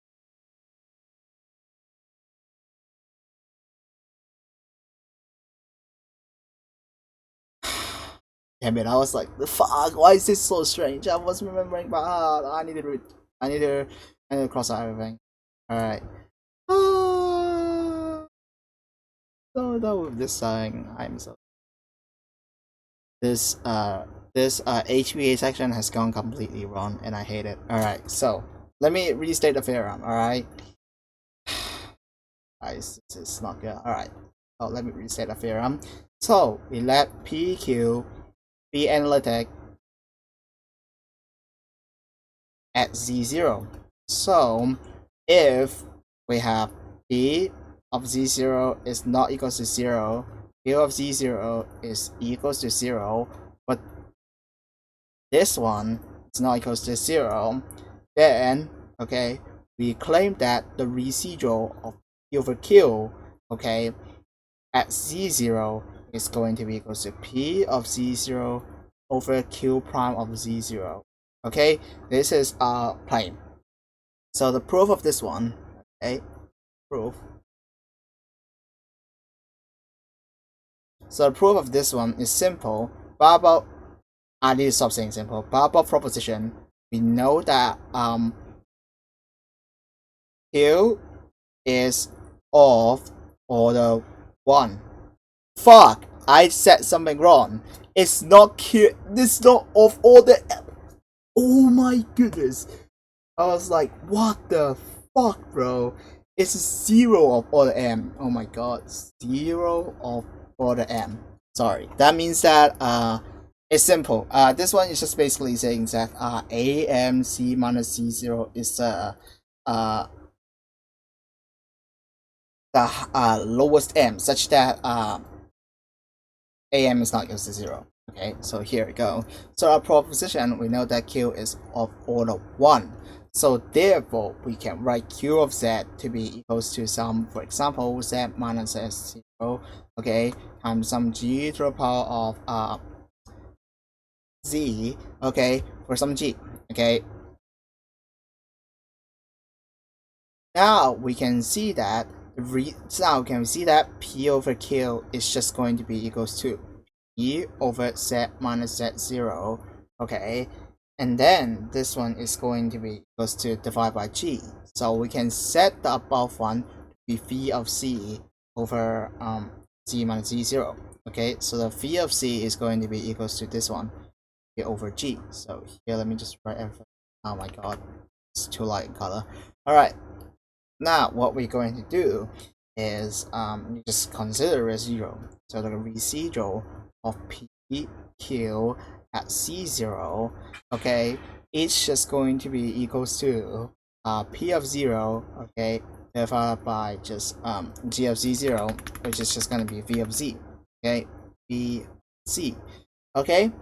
Speaker 1: Damn it, I was like, the fuck, why is this so strange? I was remembering, but I need to cross out everything. Alright. So done with this thing. I'm so this HBA section has gone completely wrong and I hate it. Alright, so let me restate the theorem. Alright, guys, this is not good. Alright, so let me restate the theorem. So we let PQ be analytic at Z0. So if we have P of Z0 is not equals to 0, Q of Z0 is equals to 0, but this one is not equals to 0, then, okay, we claim that the residual of P over Q, okay, at Z0 is going to be equals to P of Z0 over Q prime of Z0. Okay, this is our claim. So the proof of this one, okay, So the proof of this one is simple. I need to stop saying simple. About proposition, we know that Q is of order 1. Fuck! I said something wrong. It's not Q. This is not of order. Oh my goodness! I was like, what the fuck, bro? It's 0 of order m. Oh my god, 0 of order m. Sorry, that means that it's simple. This one is just basically saying that AMC minus C0 is the lowest m, such that AM is not equal to 0. Okay, so here we go. So our proposition, we know that Q is of order 1. So therefore, we can write Q of Z to be equals to some, for example, Z minus S0, okay, times some G to the power of Z, okay, for some G, okay. Now we can see that P over Q is just going to be equals to P over Z minus Z0, okay. And then this one is going to be equals to divided by G. So we can set the above one to be phi of C over Z minus Z0. Okay, so the phi of C is going to be equals to this one here over G. So here, let me just write everything. Oh my god, it's too light in color. Alright, now what we're going to do is you just consider residual. So the residual of PQ at C0, okay, it's just going to be equals to P of 0, okay, divided by just G of Z0, which is just going to be V of Z, okay, V C, okay.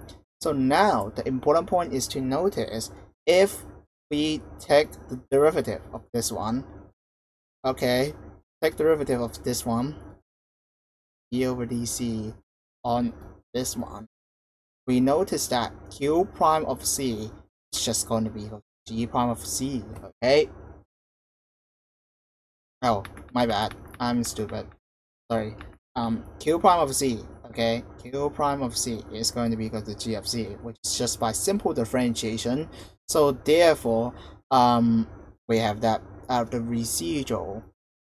Speaker 1: So now the important point is to notice if we take the derivative of this one, okay, take derivative of this one, d over dc on this one, we notice that Q prime of C is just going to be equal to G prime of C, okay? Oh, my bad, I'm stupid. Sorry. Q prime of C, okay? Q prime of C is going to be equal to G of C, which is just by simple differentiation. So therefore, we have that the residual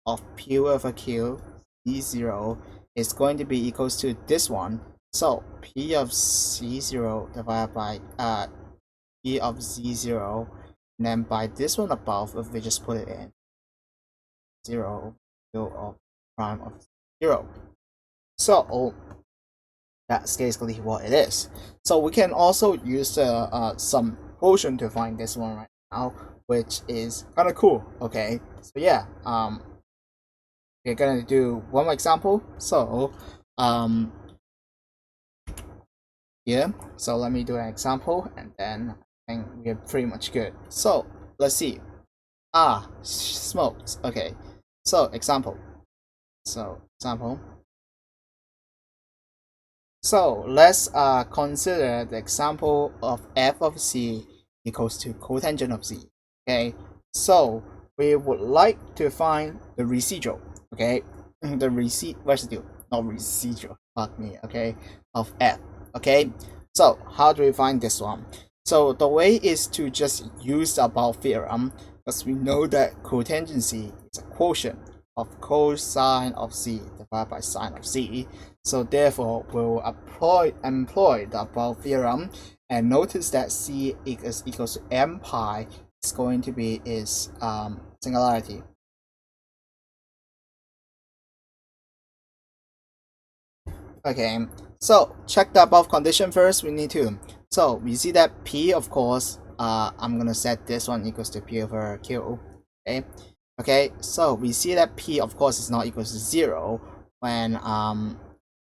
Speaker 1: of P over Q C0 is going to be equals to this one. So P of C0 divided by P of Z0, and then by this one above, if we just put it in 0 of prime of 0. So that's basically what it is. So we can also use some quotient to find this one right now, which is kind of cool. Okay, so yeah, we're gonna do one more example. So yeah, so let me do an example, and then I think we're pretty much good. So let's see. Smokes. Okay, so example. So let's consider the example of f of c equals to cotangent of c. Okay, so we would like to find the residual. Okay, the residue, not residual. Fuck me. Okay, of f. Okay, so how do we find this one? So the way is to just use the above theorem, because we know that cotangency is a quotient of cosine of c divided by sine of c. So therefore, we'll employ the above theorem, and notice that c is equals to m pi is going to be its singularity. Okay, so check the above condition first. We need to. So we see that P, of course, I'm gonna set this one equals to P over Q. Okay, so we see that P, of course, is not equals to 0 when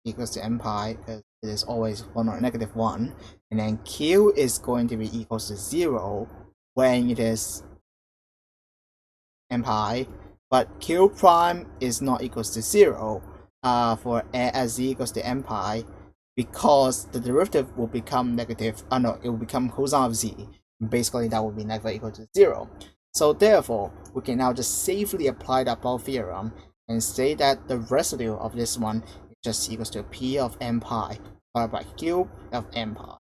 Speaker 1: equals to m pi, because it is always 1 or negative 1, and then Q is going to be equals to 0 when it is m pi, but Q prime is not equals to 0 for as z equals to m pi, because the derivative will become negative. No, it will become cosine of z. Basically, that will be negative equal to 0. So therefore, we can now just safely apply the above theorem and say that the residue of this one is just equals to P of m pi divided by Q of m pi.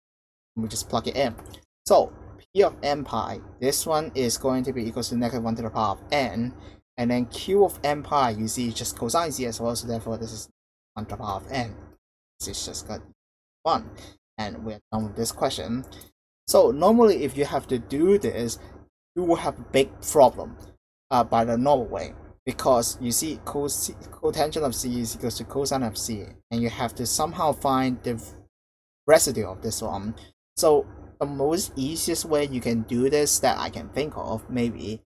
Speaker 1: We just plug it in. So P of m pi, this one is going to be equals to negative 1 to the power of n. And then Q of m pi, you see, just cosine z as well, so therefore this is 1 to the power of n. This is just got 1. And we're done with this question. So normally if you have to do this, you will have a big problem. by the normal way, because you see cotangent of C is equals to cosine of C, and you have to somehow find the residue of this one. So the most easiest way you can do this that I can think of, maybe,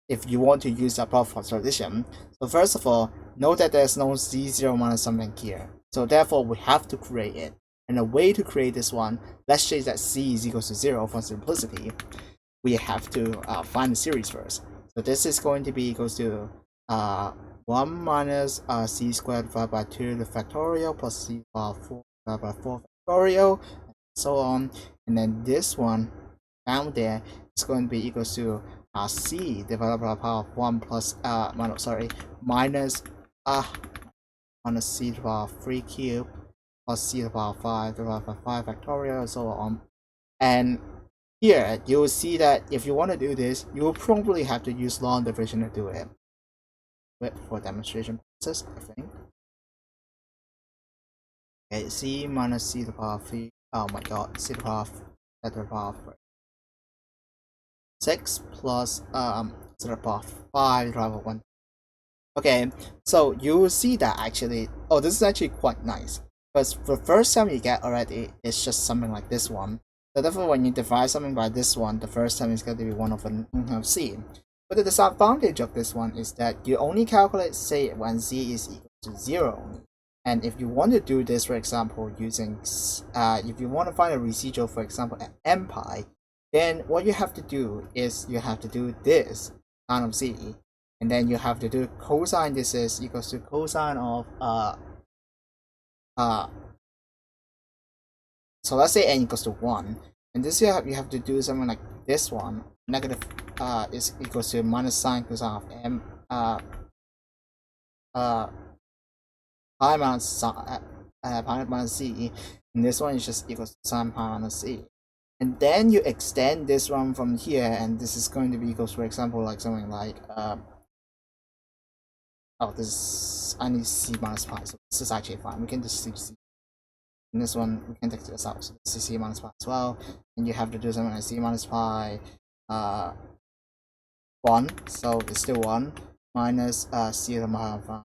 Speaker 1: if you want to use a proper solution. So first of all, note that there's no Z0 minus something here. So therefore we have to create it. And the way to create this one, let's say that C is equals to 0 for simplicity. We have to find the series first. So this is going to be equals to 1 minus C squared divided by 2 to the factorial plus C power 4 divided by 4 factorial, and so on. And then this one down there is going to be equals to C divided by the power of 1 plus minus C to the power 3 cube plus C to the power 5 divided by 5 factorial, and so on. And here you will see that if you want to do this, you will probably have to use long division to do it. Wait for demonstration purposes, I think. Okay, C minus C to the power 3. Oh my god, C to the power 3. 6 plus C to the power 5 divided by 1. Okay, so you will see that actually, oh, this is actually quite nice, because the first time you get already is just something like this one. So therefore, when you divide something by this one, the first time is going to be 1 over C. But the disadvantage of this one is that you only calculate, say, when Z is equal to 0. And if you want to do this, for example, using, if you want to find a residual, for example, at m pi, then what you have to do is you have to do this sine of Z, and then you have to do cosine. This is equals to cosine of so let's say n equals to 1, and this you have to do something like this one. Negative is equals to minus sine cosine of m pi minus pi minus C, and this one is just equals to sine pi minus C. And then you extend this one from here, and this is going to be equals, for example, like something like oh, this is, I need C minus pi, so this is actually fine. We can just leave C. And this one we can take this out, so this is C minus pi as well. And you have to do something like C minus pi 1, so it's still 1 minus C to the power of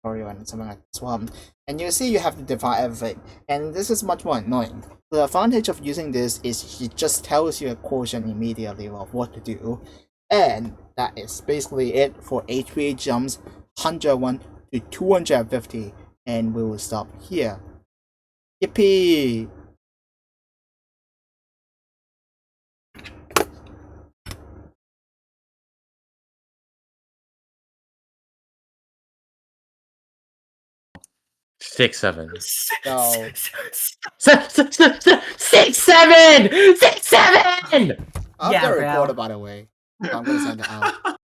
Speaker 1: and something like this one. And you see you have to divide everything, and this is much more annoying. The advantage of using this is it just tells you a quotient immediately of what to do, and that is basically it for HPA jumps 101 to 250, and we will stop here. Yippee!
Speaker 9: Six, seven.
Speaker 1: So
Speaker 9: 6, 7! 6, 7!
Speaker 1: I've
Speaker 5: Yeah,
Speaker 1: got a
Speaker 5: bro.
Speaker 1: recorder, by the way. I'm gonna send it out.